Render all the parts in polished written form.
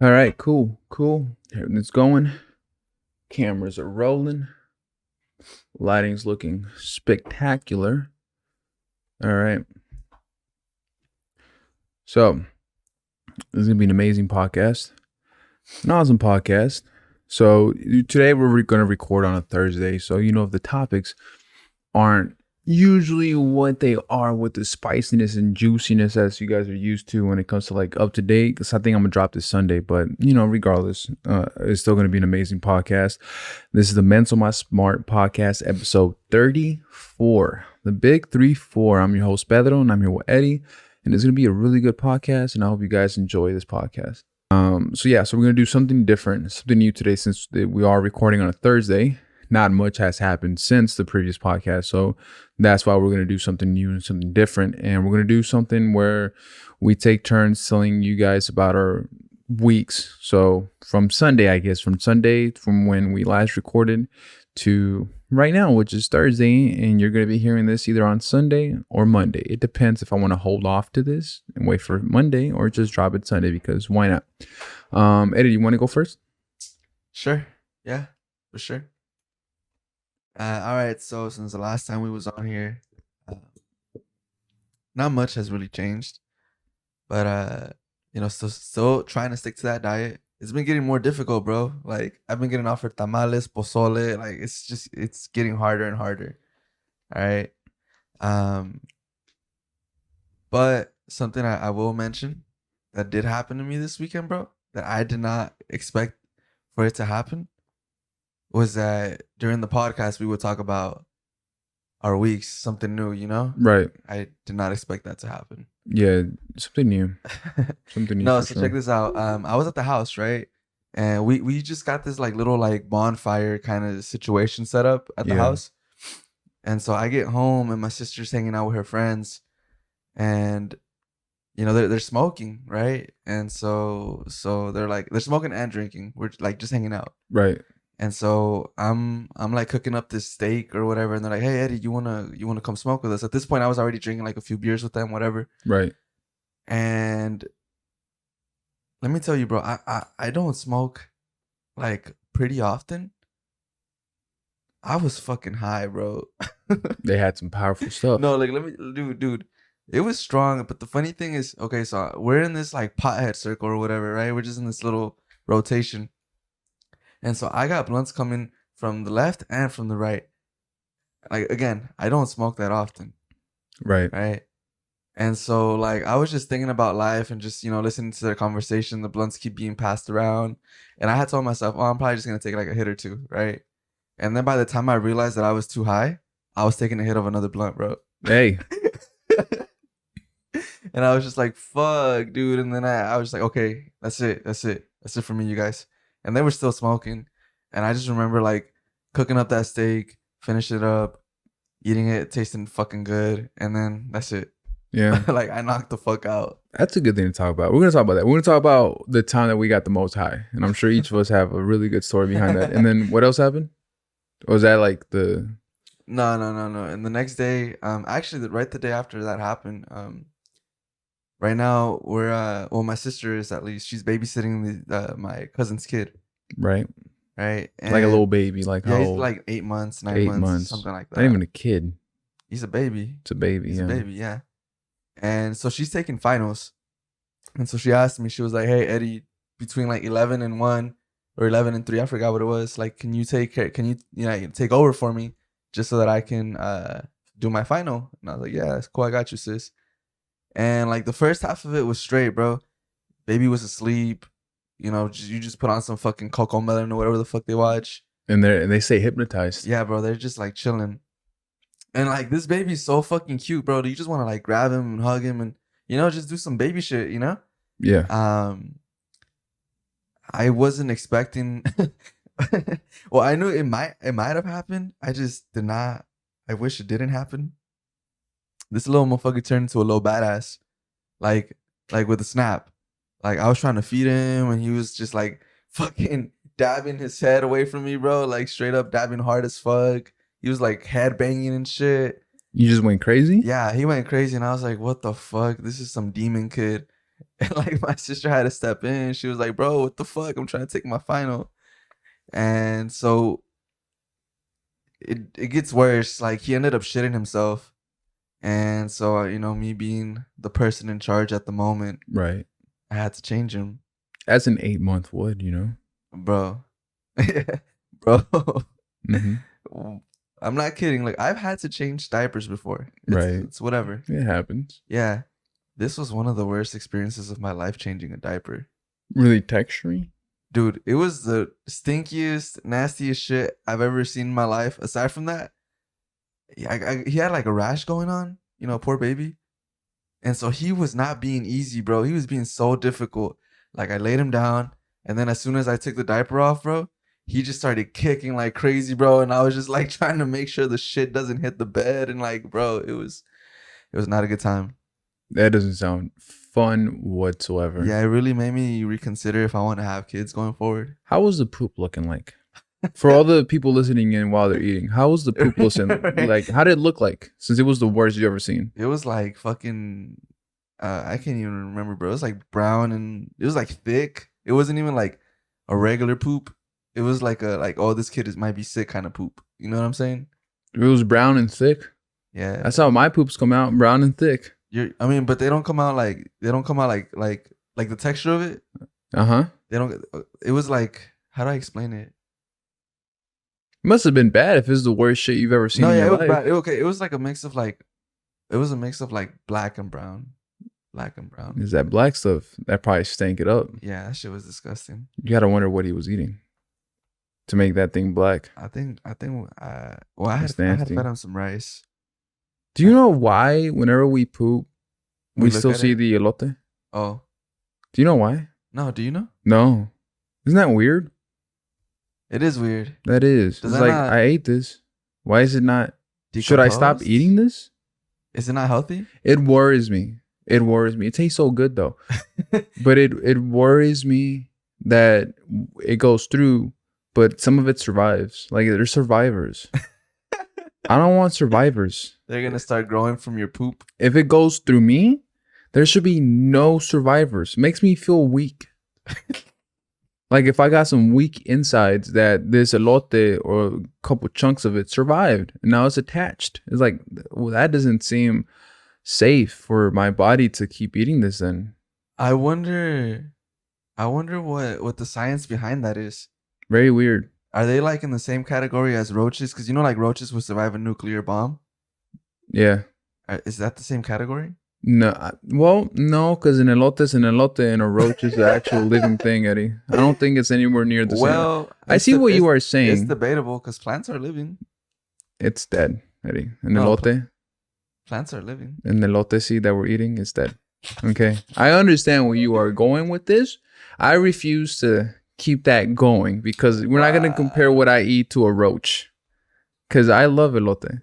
All right, cool. Everything's going. Cameras are rolling. Lighting's looking spectacular. All right. So, this is going to be an amazing podcast. An awesome podcast. So, today we're going to record on a Thursday. So, if the topics aren't usually what they are with the spiciness and juiciness as you guys are used to when it comes to like up to date, because I think I'm gonna drop this Sunday, but regardless, it's still gonna be an amazing podcast. This is the Menso Mas Smart Podcast, episode 34, the big 3-4. I'm your host Pedro, and I'm here with Eddie, and it's gonna be a really good podcast, and I hope you guys enjoy this podcast. So we're gonna do something different, something new today, since we are recording on a Thursday. Not much has happened since the previous podcast. So that's why we're going to do something new and something different. And we're going to do something where we take turns telling you guys about our weeks. So from Sunday, from when we last recorded to right now, which is Thursday. And you're going to be hearing this either on Sunday or Monday. It depends if I want to hold off to this and wait for Monday or just drop it Sunday, because why not? Eddie, you want to go first? Sure. Yeah, for sure. All right. So since the last time we was on here, uh, not much has really changed, but still trying to stick to that diet. It's been getting more difficult, bro. Like I've been getting offered tamales, pozole. Like it's getting harder and harder. All right. Um, but something I will mention that did happen to me this weekend, bro, that I did not expect for it to happen, was that during the podcast we would talk about our weeks, something new, Right. I did not expect that to happen. Yeah, something new. Something new. No, for so sure. check this out. I was at the house, right? And we just got this like little like bonfire kind of situation set up at the house. And so I get home and my sister's hanging out with her friends, and they're smoking, right? And so they're smoking and drinking. We're like just hanging out. Right. And so I'm like cooking up this steak or whatever, and they're like, "Hey Eddie, you wanna come smoke with us?" At this point, I was already drinking like a few beers with them, whatever. Right. And let me tell you, bro, I don't smoke like pretty often. I was fucking high, bro. They had some powerful stuff. No, like dude, it was strong. But the funny thing is, okay, so we're in this like pothead circle or whatever, right? We're just in this little rotation. And so I got blunts coming from the left and from the right. Like, again, I don't smoke that often. Right. Right. And so, like, I was just thinking about life and just, listening to their conversation. The blunts keep being passed around. And I had told myself, oh, I'm probably just going to take like a hit or two. Right. And then by the time I realized that I was too high, I was taking a hit of another blunt, bro. Hey. And I was just like, fuck, dude. And then I was just like, okay, that's it. That's it for me, you guys. And they were still smoking. And I just remember like cooking up that steak, finish it up, eating it, tasting fucking good. And then that's it. Yeah. Like I knocked the fuck out. That's a good thing to talk about. We're going to talk about that. We're going to talk about the time that we got the most high. And I'm sure each of us have a really good story behind that. And then what else happened? Or was that like the... No. And the next day, actually right the day after that happened, right now we're my sister is, at least she's babysitting my cousin's kid. Right. Right. And like a little baby. Like yeah, how he's old? like 8 months, 9 8 months, months. something like that. Not even a kid. He's a baby. It's a baby. He's yeah. a baby, yeah. And so she's taking finals. And so she asked me, she was like, hey, Eddie, between like 11 and 1 or 11 and 3, I forgot what it was. Like, can you take over for me just so that I can do my final? And I was like, yeah, that's cool. I got you, sis. And like the first half of it was straight, bro. Baby was asleep. You just put on some fucking Coco Melon or whatever the fuck they watch. And they say hypnotized. Yeah, bro. They're just like chilling. And like this baby's so fucking cute, bro. You just want to like grab him and hug him and just do some baby shit, Yeah. I wasn't expecting. Well, I knew it might have happened. I just did not. I wish it didn't happen. This little motherfucker turned into a little badass, like with a snap. Like I was trying to feed him, and he was just like fucking dabbing his head away from me, bro. Like straight up dabbing hard as fuck. He was like head banging and shit. You just went crazy? Yeah, he went crazy, and I was like, "What the fuck? This is some demon kid." And like my sister had to step in. She was like, bro, what the fuck? I'm trying to take my final. And so it gets worse. Like he ended up shitting himself. And so, me being the person in charge at the moment, Right. I had to change him. As an 8-month would, Bro. Bro. Mm-hmm. I'm not kidding. Like I've had to change diapers before. It's whatever. It happens. Yeah. This was one of the worst experiences of my life, changing a diaper. Really textury? Dude, it was the stinkiest, nastiest shit I've ever seen in my life. Aside from that, he had like a rash going on, poor baby. And so he was not being easy, bro. He was being so difficult. Like I laid him down, and then as soon as I took the diaper off, bro, he just started kicking like crazy, bro. And I was just like trying to make sure the shit doesn't hit the bed. And like, bro, it was not a good time. That doesn't sound fun whatsoever. Yeah, it really made me reconsider if I want to have kids going forward. How was the poop looking like? For all the people listening in while they're eating, how was the poop looking? Like, how did it look like? Since it was the worst you ever seen. It was like fucking, I can't even remember, bro. It was like brown and it was like thick. It wasn't even like a regular poop. It was like oh, this kid might be sick kind of poop. You know what I'm saying? It was brown and thick. Yeah, that's how my poops come out, brown and thick. But they don't come out like the texture of it. They don't. It was like, how do I explain it? It must have been bad if it's the worst shit you've ever seen. No, yeah, it was bad. It was like a mix of like, black and brown. Black and brown. Is that black stuff that probably stank it up? Yeah, that shit was disgusting. You gotta wonder what he was eating to make that thing black. I had fed him some rice. Do you know why whenever we poop, we still see the elote? Oh. Do you know why? No, do you know? No. Isn't that weird? It is weird. That is. It's like, I ate this. Why is it not? Should I stop eating this? Is it not healthy? It worries me. It tastes so good though. But it worries me that it goes through, but some of it survives. Like they're survivors. I don't want survivors. They're going to start growing from your poop. If it goes through me, there should be no survivors. Makes me feel weak. Like if I got some weak insides that this elote or a couple chunks of it survived and now it's attached. It's like, well, that doesn't seem safe for my body to keep eating this then. I wonder what the science behind that is. Very weird. Are they like in the same category as roaches? Because like roaches would survive a nuclear bomb. Yeah. Is that the same category? No. Well, no, because an elote is an elote and a roach is the actual living thing, Eddie. I don't think it's anywhere near the same. I see what you are saying. It's debatable because plants are living. It's dead, Eddie. An elote. Plants are living. An elote seed that we're eating is dead. Okay. I understand where you are going with this. I refuse to keep that going because we're not going to compare what I eat to a roach because I love elote.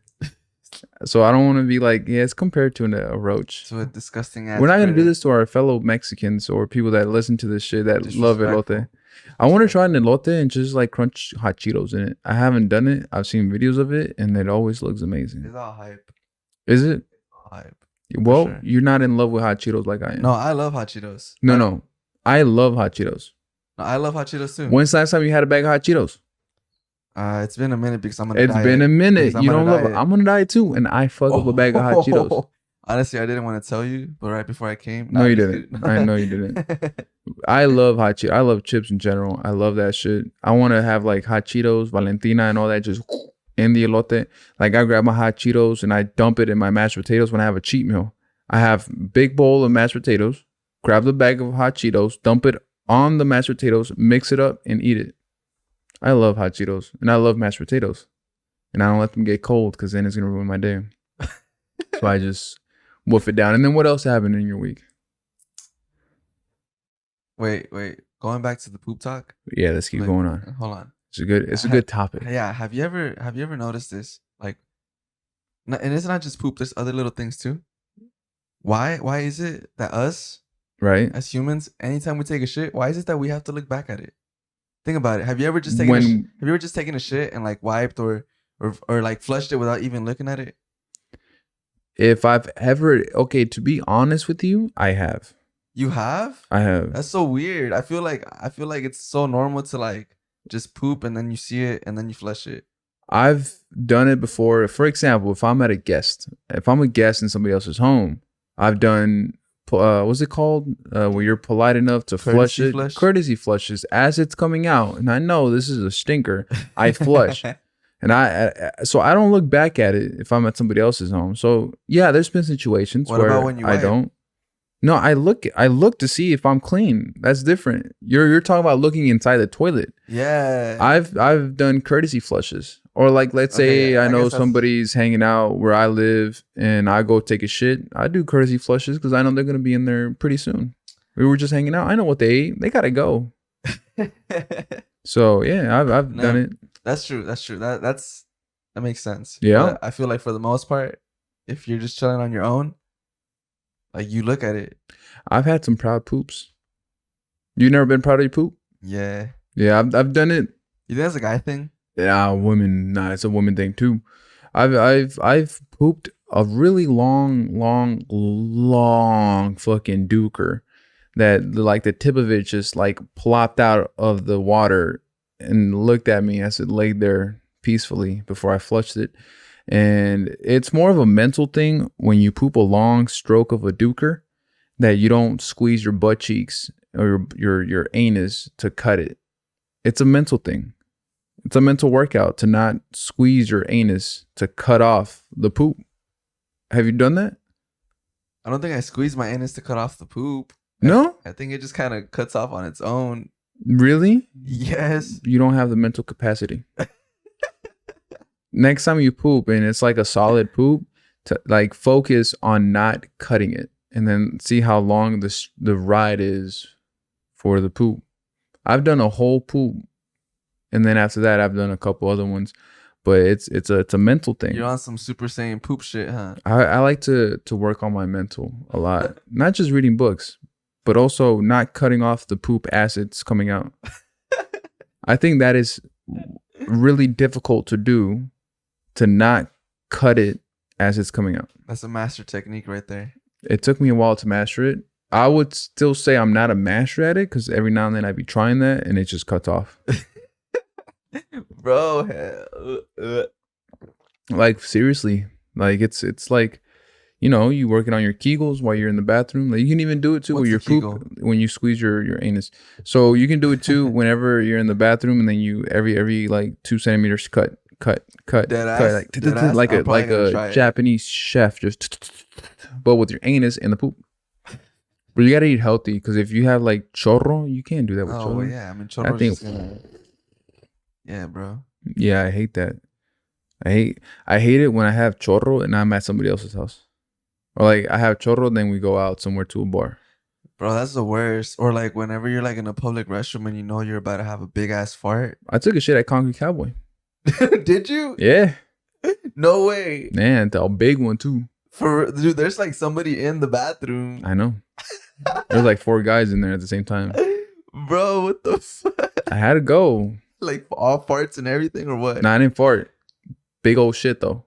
So I don't want to be like, yeah, it's compared to a roach. So a disgusting ass. We're not going to do this to our fellow Mexicans or people that listen to this shit that love elote. I want to try an elote and just like crunch hot Cheetos in it. I haven't done it. I've seen videos of it and it always looks amazing. It's all hype. Is it? Hype. Well, sure. You're not in love with hot Cheetos like I am. No, I love hot Cheetos. No. I love hot Cheetos. No, I love hot Cheetos too. When's the last time you had a bag of hot Cheetos? It's been a minute because I'm on a diet. It's been a minute. You don't love it. I'm on a diet too, and I fuck up a bag of hot Cheetos. Honestly, I didn't want to tell you, but right before I came. No, you didn't. I know you didn't. I love hot Cheetos. I love chips in general. I love that shit. I want to have like hot Cheetos, Valentina, and all that just in the elote. Like I grab my hot Cheetos and I dump it in my mashed potatoes when I have a cheat meal. I have big bowl of mashed potatoes, grab the bag of hot Cheetos, dump it on the mashed potatoes, mix it up, and eat it. I love hot Cheetos and I love mashed potatoes, and I don't let them get cold because then it's gonna ruin my day. So I just woof it down. And then what else happened in your week? Wait. Going back to the poop talk. Yeah, let's keep going on. Hold on. It's a good topic. Yeah. Have you ever noticed this? Like, and it's not just poop. There's other little things too. Why is it that us, right, as humans, anytime we take a shit, why is it that we have to look back at it? Think about it. Have you ever just taken a shit and like wiped or like flushed it without even looking at it? If I've ever, to be honest with you, I have. You have? I have. That's so weird. I feel like it's so normal to like just poop and then you see it and then you flush it. I've done it before. For example, if I'm a guest in somebody else's home, I've done, what's it called? Where you're polite enough to flush it. Courtesy flushes as it's coming out. And I know this is a stinker. I flush. And so I don't look back at it if I'm at somebody else's home. So yeah, there's been situations what where about when you wipe? I don't. No, I look to see if I'm clean. That's different. You're talking about looking inside the toilet. Yeah. I've done courtesy flushes. Or like, let's say I know somebody's hanging out where I live and I go take a shit. I do courtesy flushes because I know they're going to be in there pretty soon. We were just hanging out. I know what they ate. They got to go. So yeah, I've done it. That's true. That makes sense. Yeah. But I feel like for the most part, if you're just chilling on your own, like you look at it. I've had some proud poops. You never been proud of your poop? Yeah. Yeah, I've done it. You think that's a guy thing? Yeah, women. Nah, it's a woman thing too. I've pooped a really long fucking duker that like the tip of it just like plopped out of the water and looked at me as it laid there peacefully before I flushed it. And it's more of a mental thing when you poop a long stroke of a duker that you don't squeeze your butt cheeks or your anus to cut it. It's a mental thing. It's a mental workout to not squeeze your anus to cut off the poop. Have you done that? I don't think I squeeze my anus to cut off the poop. No? I think it just kind of cuts off on its own. Really? Yes. You don't have the mental capacity. Next time you poop and it's like a solid poop, to like focus on not cutting it and then see how long the ride is for the poop. I've done a whole poop. And then after that, I've done a couple other ones, but it's a mental thing. You're on some Super Saiyan poop shit, huh? I like to work on my mental a lot, not just reading books, but also not cutting off the poop as it's coming out. I think that is really difficult to do, to not cut it as it's coming out. That's a master technique right there. It took me a while to master it. I would still say I'm not a master at it because every now and then I'd be trying that and it just cuts off. Bro, like seriously, like it's like, you know, you working on your Kegels while you're in the bathroom. Like you can even do it too with your poop when you squeeze your anus. So you can do it too whenever you're in the bathroom, and then you every like 2 centimeters cut like a Japanese chef, just but with your anus and the poop. But you gotta eat healthy because if you have like chorro, you can't do that with chorro. Oh yeah, I mean chorro. Yeah, bro. Yeah, I hate that. I hate it when I have chorro and I'm at somebody else's house. Or like I have chorro, then we go out somewhere to a bar. Bro, that's the worst. Or like whenever you're like in a public restroom and you know you're about to have a big ass fart. I took a shit at Concrete Cowboy. Did you? Yeah. No way. Man, a big one too. Dude, there's like somebody in the bathroom. I know. There's like 4 guys in there at the same time. Bro, what the fuck? I had to go. Like all farts and everything or what? Nah, I didn't fart. Big old shit though.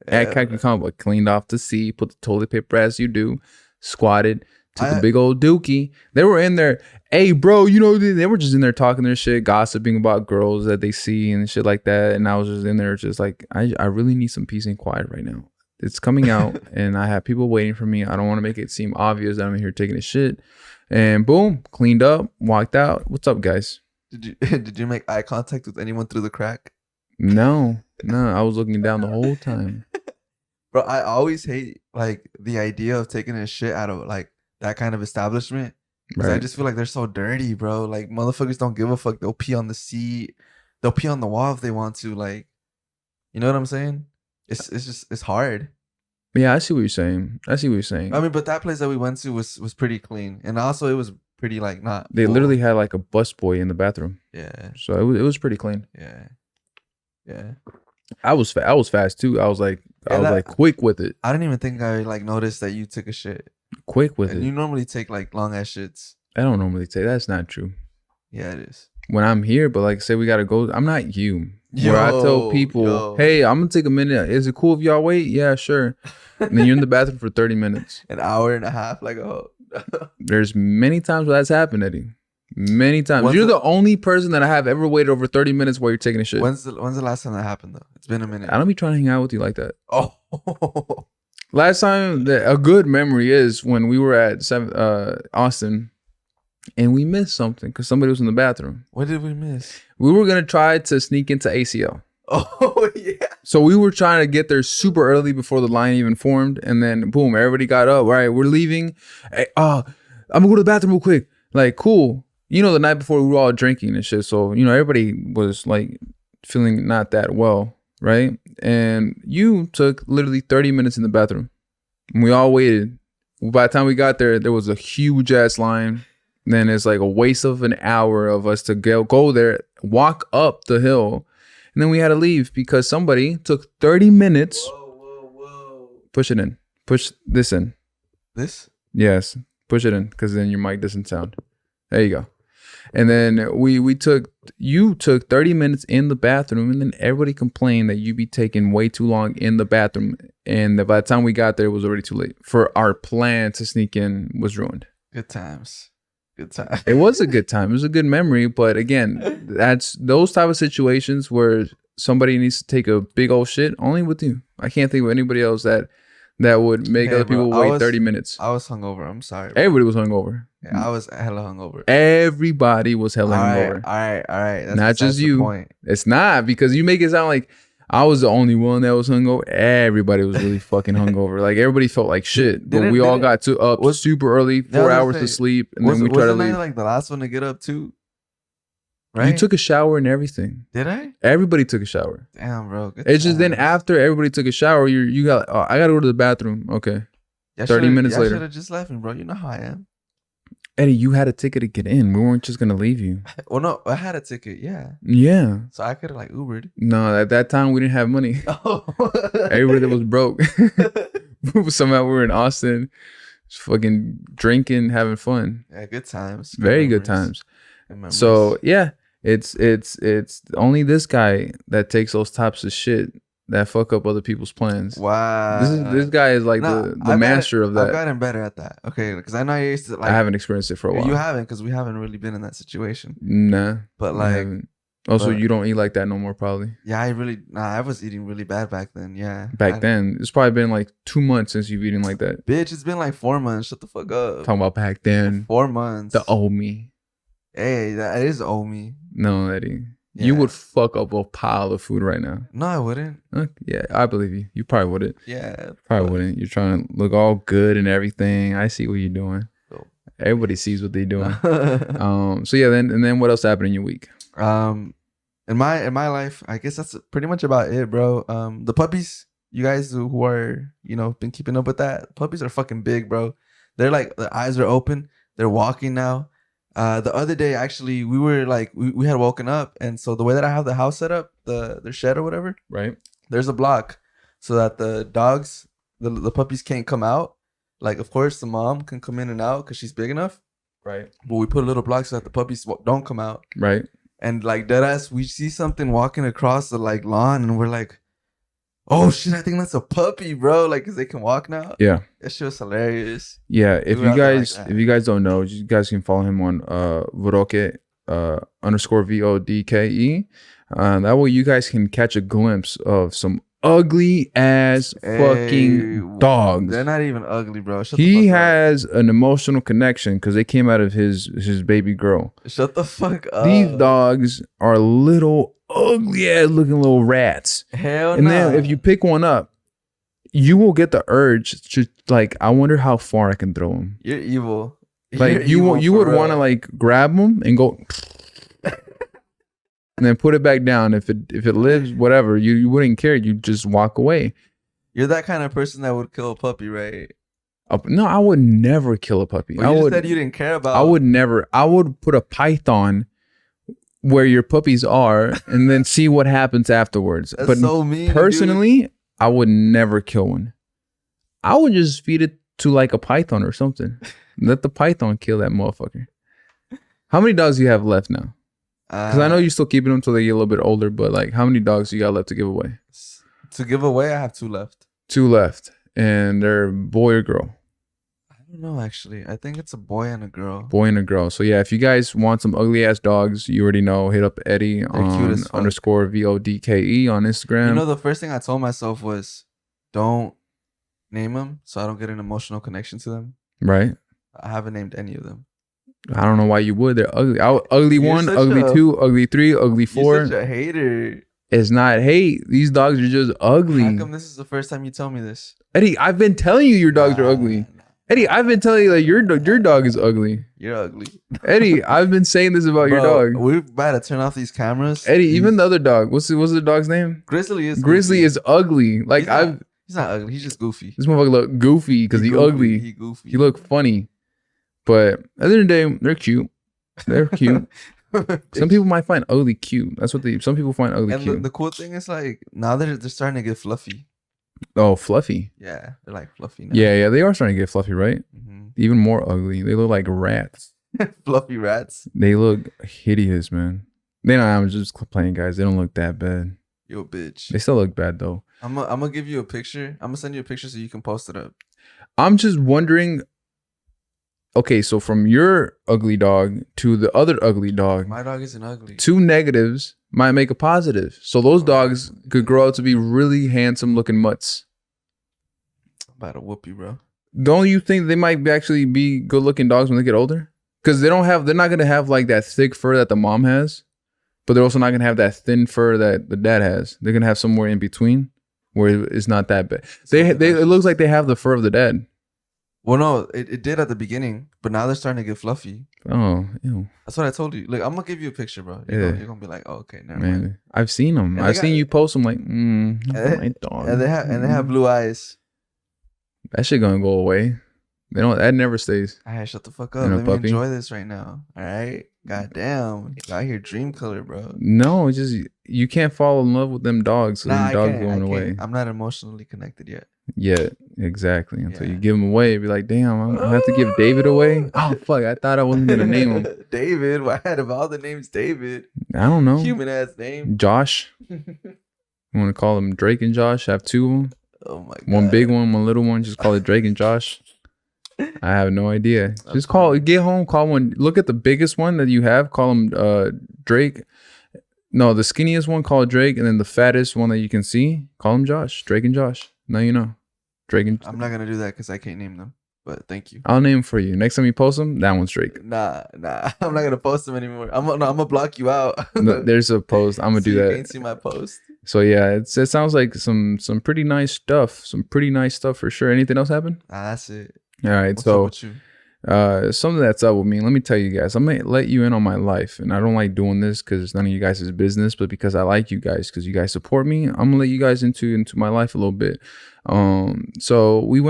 Yeah, at Concrete Cowboy, cleaned off the seat, put the toilet paper as you do, squatted, took a big old dookie. They were in there. Hey, bro, you know, they were just in there talking their shit, gossiping about girls that they see and shit like that. And I was just in there just like, I really need some peace and quiet right now. It's coming out and I have people waiting for me. I don't want to make it seem obvious that I'm here taking a shit. And boom, cleaned up, walked out. What's up, guys? Did you make eye contact with anyone through the crack? No, I was looking down the whole time. Bro, I always hate like the idea of taking a shit out of like that kind of establishment. Because I just feel like they're so dirty, bro. Like motherfuckers don't give a fuck. They'll pee on the seat. They'll pee on the wall if they want to. Like, you know what I'm saying? It's hard. Yeah, I see what you're saying. I mean, but that place that we went to was pretty clean, and also it was pretty like not. They literally had like a busboy in the bathroom. Yeah. So it was pretty clean. Yeah. Yeah. I was fast too. I was like quick with it. I didn't even think I like noticed that you took a shit. Quick with and it. You normally take like long ass shits. I don't normally take. That's not true. Yeah, it is. When I'm here, but like say we gotta go. I'm not you. Where I tell people, hey, I'm gonna take a minute. Is it cool if y'all wait? Yeah, sure. And then you're in the bathroom for 30 minutes. An hour and a half, like There's many times where that's happened, Eddie. Many times. You're When's the only person that I have ever waited over 30 minutes while you're taking a shit. When's the last time that happened though? It's been a minute. I don't be trying to hang out with you like that. Oh. Last time, a good memory is when we were at Austin and we missed something because somebody was in the bathroom. What did we miss? We were going to try to sneak into ACL. Oh, yeah. So we were trying to get there super early before the line even formed. And then, boom, everybody got up. All right, we're leaving. Hey, I'm going to go to the bathroom real quick. Like, cool. You know, the night before we were all drinking and shit. So, you know, everybody was like feeling not that well, right? And you took literally 30 minutes in the bathroom. And we all waited. By the time we got there, there was a huge ass line. Then it's like a waste of an hour of us to go there, walk up the hill. And then we had to leave because somebody took 30 minutes. Whoa. Push Push it in. Push this in. this? Yes. Push it in because then your mic doesn't sound. There you go. And then you took 30 minutes in the bathroom, and then everybody complained that you be taking way too long in the bathroom. And by the time we got there, it was already too late. For our plan to sneak in was ruined. Good times. Good time. It was a good time. It was a good memory. But again, that's those type of situations where somebody needs to take a big old shit only with you. I can't think of anybody else that would make Hey, other bro, people wait 30 minutes. I was hungover. I'm sorry. Bro. Everybody was hungover. Yeah, I was hella hungover. Everybody was hella All hungover. right. That's Not just the you. point. It's not because you make it sound like I was the only one that was hungover. Everybody was really fucking hungover. Like everybody felt like shit. But we all got up super early, 4 hours to sleep, and then we tried to leave. Wasn't I like the last one to get up too? Right? You took a shower and everything. Did I? Everybody took a shower. Damn, bro. It's just then after everybody took a shower, you got. Oh, I gotta go to the bathroom. Okay. 30 minutes later. I should have just left me, bro. You know how I am. Eddie, you had a ticket to get in. We weren't just gonna leave you. Well, no, I had a ticket. Yeah. Yeah. So I could have like Ubered. No, at that time we didn't have money. Oh. Everybody that was broke. Somehow we were in Austin, just fucking drinking, having fun. Yeah, good times. Very good times. So yeah, it's only this guy that takes those types of shit that fuck up other people's plans. Wow. This guy is like the master of that. I've gotten better at that. Okay, because I know I used to like. I haven't experienced it for a while. You haven't, because we haven't really been in that situation. Nah. But like. Also, you don't eat like that no more, probably. Yeah, I was eating really bad back then. Yeah. Then. It's probably been like 2 months since you've eaten like that. Bitch, it's been like 4 months. Shut the fuck up. Talking about back then. 4 months. The old me. Hey, that is old me. No, Eddie. Yeah. You would fuck up a pile of food right now. No, I wouldn't. Yeah, I believe you. You probably wouldn't. Yeah. Probably wouldn't. You're trying to look all good and everything. I see what you're doing. Oh. Everybody sees what they're doing. So yeah, then what else happened in your week? In my life, I guess that's pretty much about it, bro. The puppies, you guys who are, been keeping up with that, puppies are fucking big, bro. They're like, their eyes are open. They're walking now. The other day, actually, we were like, we had woken up, and so the way that I have the house set up, their shed or whatever, right? There's a block so that the dogs, the puppies can't come out. Like, of course, the mom can come in and out because she's big enough, right? But we put a little block so that the puppies don't come out, right? And like deadass, we see something walking across the like lawn, and we're like, "Oh shit! I think that's a puppy, bro!" Like, cause they can walk now. Yeah, that shit was hilarious. Yeah, if you guys don't know, you guys can follow him on Vodke _VODKE. That way, you guys can catch a glimpse of some ugly ass fucking dogs. They're not even ugly, bro. He has an emotional connection because they came out of his baby girl. Shut the fuck up. These dogs are little ugly ass looking little rats. Hell no. And then if you pick one up, you will get the urge to like, I wonder how far I can throw him. You're evil. Like you would want to like grab him and go and then put it back down. If it lives, whatever, you wouldn't care. You just walk away. You're that kind of person that would kill a puppy, right? No, I would never kill a puppy. Well, you said you didn't care about. I would never. I would put a python where your puppies are and then see what happens afterwards. That's but so mean, personally, dude. I would never kill one. I would just feed it to like a python or something. Let the python kill that motherfucker. How many dogs do you have left now? Because I know you're still keeping them until they get a little bit older, but like, how many dogs do you got left to give away? To give away, I have 2 left. 2 left, and they're boy or girl? I don't know, actually. I think it's a boy and a girl. Boy and a girl. So yeah, if you guys want some ugly ass dogs, you already know. Hit up Eddie They're cute on as fuck. _VODKE on Instagram. You know, the first thing I told myself was, don't name them so I don't get an emotional connection to them. Right. I haven't named any of them. I don't know why you would. They're ugly. Ugly You're 1, such ugly a- 2, ugly 3, ugly 4. You're such a hater. It's not hate. These dogs are just ugly. How come this is the first time you tell me this? Eddie, I've been telling you your dogs are ugly. Nah. Eddie, I've been telling you that your dog is ugly. You're ugly. Eddie, I've been saying this about your Bro, dog. we're about to turn off these cameras. Eddie, even the other dog. What's the dog's name? Grizzly is Grizzly goofy. is ugly. Like He's not ugly. He's just goofy. this motherfucker look goofy because he ugly. He goofy. He look funny. But at the end of the day, they're cute. They're cute. Some people might find ugly cute. That's what some people find ugly and cute. the cool thing is, like, now they're starting to get fluffy. Oh, fluffy. Yeah, they're like fluffy now. Yeah, they are starting to get fluffy, right? Mm-hmm. Even more ugly. They look like rats. Fluffy rats. They look hideous, man. They don't. I'm just playing, guys. They don't look that bad. Yo, bitch. They still look bad though. I'm gonna give you a picture. I'm gonna send you a picture so you can post it up. I'm just wondering. Okay, so from your ugly dog to the other ugly dog, My dog isn't ugly. 2 negatives might make a positive. So those dogs could grow out to be really handsome looking mutts. I'm about to whoop you, bro. Don't you think they might actually be good looking dogs when they get older? Because they're not gonna have like that thick fur that the mom has, but they're also not gonna have that thin fur that the dad has. They're gonna have somewhere in between where it's not that bad. It looks like they have the fur of the dad. Well, no, it did at the beginning, but now they're starting to get fluffy. Oh, ew. That's what I told you. Like, I'm gonna give you a picture, bro. You're gonna be like, oh, okay, never mind. Man, I've seen them. And I've seen you post them like, my dog. And they have blue eyes. That shit gonna go away. That never stays. All right, shut the fuck up. And a Let me puppy. enjoy this right now. All right. Goddamn. You out here dream color, bro. No, it's just you can't fall in love with them dogs. So Nah, them I dogs can't. going away. I'm not emotionally connected yet. Yeah, exactly. Until you Yeah. give them away, be like, damn, I have to give David away. Oh fuck, I thought I wasn't gonna name him. David. Why out of all the names, David? I don't know. Human ass name. Josh. You want to call them Drake and Josh? Have 2 of them. Oh my god. One big one, one little one. Just call it Drake and Josh. I have no idea. Just get home, call one. Look at the biggest one that you have. Call him Drake. No, the skinniest one, call it Drake. And then the fattest one that you can see, call him Josh. Drake and Josh. Now you know. Drake and I'm not gonna do that because I can't name them. But thank you. I'll name him for you. Next time you post them, that one's Drake. Nah. I'm not gonna post them anymore. I'm gonna block you out. No, there's a post. I'm gonna So do you that. can't see my post. So yeah, it sounds like some pretty nice stuff. Some pretty nice stuff for sure. Anything else happen? Nah, that's it. All right. What's So up with you? something that's up with me. Let me tell you guys. I'm gonna let you in on my life, and I don't like doing this because none of you guys is business, but because I like you guys, because you guys support me. I'm gonna let you guys into my life a little bit. So we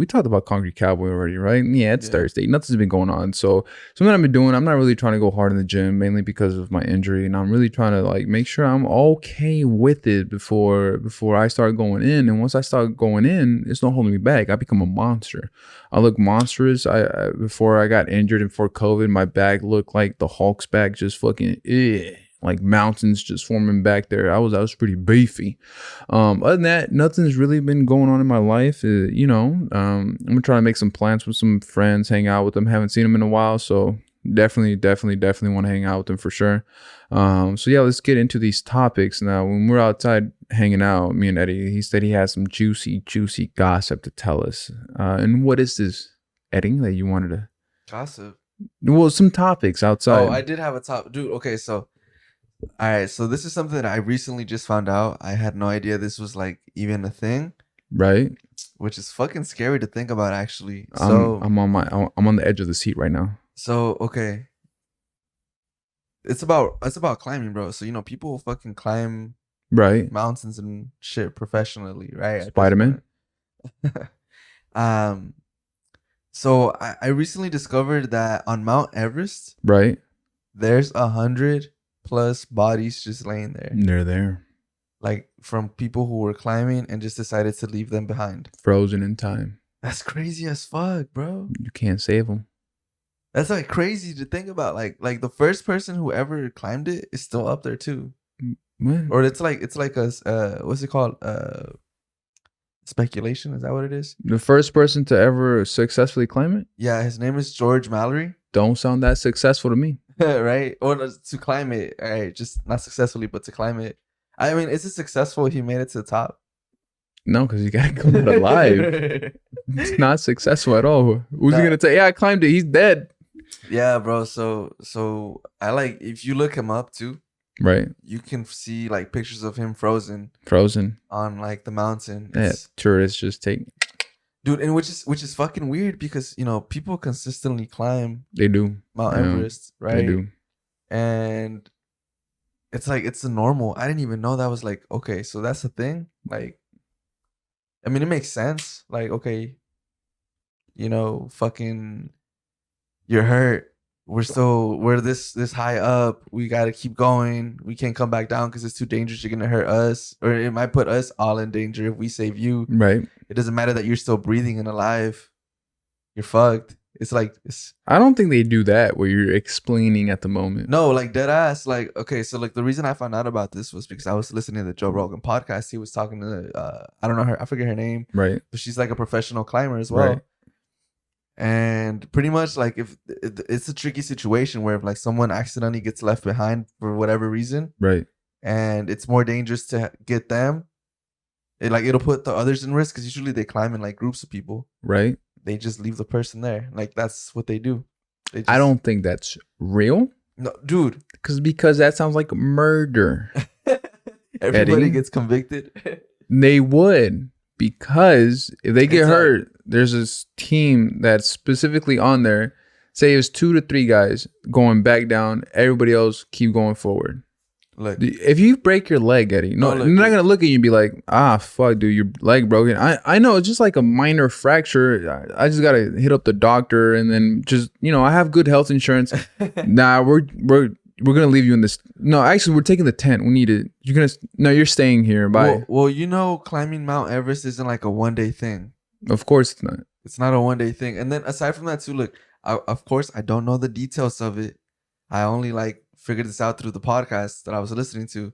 talked about Concrete Cowboy already, right? Yeah, it's Thursday. Nothing's been going on. So something I've been doing, I'm not really trying to go hard in the gym, mainly because of my injury, and I'm really trying to like make sure I'm okay with it before I start going in. And once I start going in, it's not holding me back. I become a monster. I look monstrous. I before I got injured and before COVID, my back looked like the Hulk's back, just fucking like mountains just forming back there. I was pretty beefy. Other than that, nothing's really been going on in my life. I'm gonna try to make some plans with some friends, hang out with them. Haven't seen them in a while, so definitely want to hang out with them for sure. So yeah, let's get into these topics now. When we're outside hanging out, me and Eddie, he said he has some juicy gossip to tell us. And what is this, Eddie, that you wanted to? Gossip. Well, some topics outside. Oh, I did have a top, dude. Okay, so. All right, so this is something that I recently just found out. I had no idea this was like even a thing, right? Which is fucking scary to think about, actually. So I'm on the edge of the seat right now. So okay, it's about climbing, bro. So people fucking climb right mountains and shit professionally, right? Spider-Man. So I recently discovered that on Mount Everest, right, there's 100+ bodies just laying there. They're there. Like from people who were climbing and just decided to leave them behind. Frozen in time. That's crazy as fuck, bro. You can't save them. That's like crazy to think about. Like the first person who ever climbed it is still up there too. What? Or it's like a what's it called? Speculation, is that what it is? The first person to ever successfully climb it? Yeah, his name is George Mallory. Don't sound that successful to me. Right? Or to climb it. All right, just not successfully, but to climb it. I mean, is it successful if he made it to the top? No, because you gotta come out alive. It's not successful at all. Who's he gonna say? Yeah, I climbed it. He's dead. Yeah, bro. So I like, if you look him up too, Right. you can see like pictures of him frozen on like the mountain. Yeah, tourists just take. Dude, and which is fucking weird because people consistently climb. They do Mount Everest, right? They do, and it's like it's a normal. I didn't even know that was like, okay, so that's the thing. Like, I mean, it makes sense. Like, okay, fucking, you're hurt. We're this high up. We got to keep going. We can't come back down because it's too dangerous. You're gonna hurt us, or it might put us all in danger if we save you. Right. It doesn't matter that you're still breathing and alive. You're fucked. It's like I don't think they do that where you're explaining at the moment. No, like dead ass. Like, okay, so like the reason I found out about this was because I was listening to the Joe Rogan podcast. He was talking to I don't know her, I forget her name. Right. But she's like a professional climber as well. Right. And pretty much like if it's a tricky situation where if like someone accidentally gets left behind for whatever reason, right, and it's more dangerous to get them, it'll put the others in risk because usually they climb in like groups of people. Right. They just leave the person there. Like that's what they do. I don't think that's real. No, dude. Because that sounds like murder. Everybody gets convicted. They would, because if they get hurt, there's this team that's specifically on there. Say it's 2 to 3 guys going back down. Everybody else keep going forward. Look, if you break your leg, Eddie, they're not gonna look at you and be like, "Ah, fuck, dude, your leg broken." I know it's just like a minor fracture. I just gotta hit up the doctor and then just I have good health insurance. Nah, we're gonna leave you in this. No, actually, we're taking the tent. We need it. You're staying here. Bye. Well, climbing Mount Everest isn't like a one-day thing. Of course it's not. It's not a one-day thing. And then aside from that too, look, of course I don't know the details of it. I only figured this out through the podcast that I was listening to.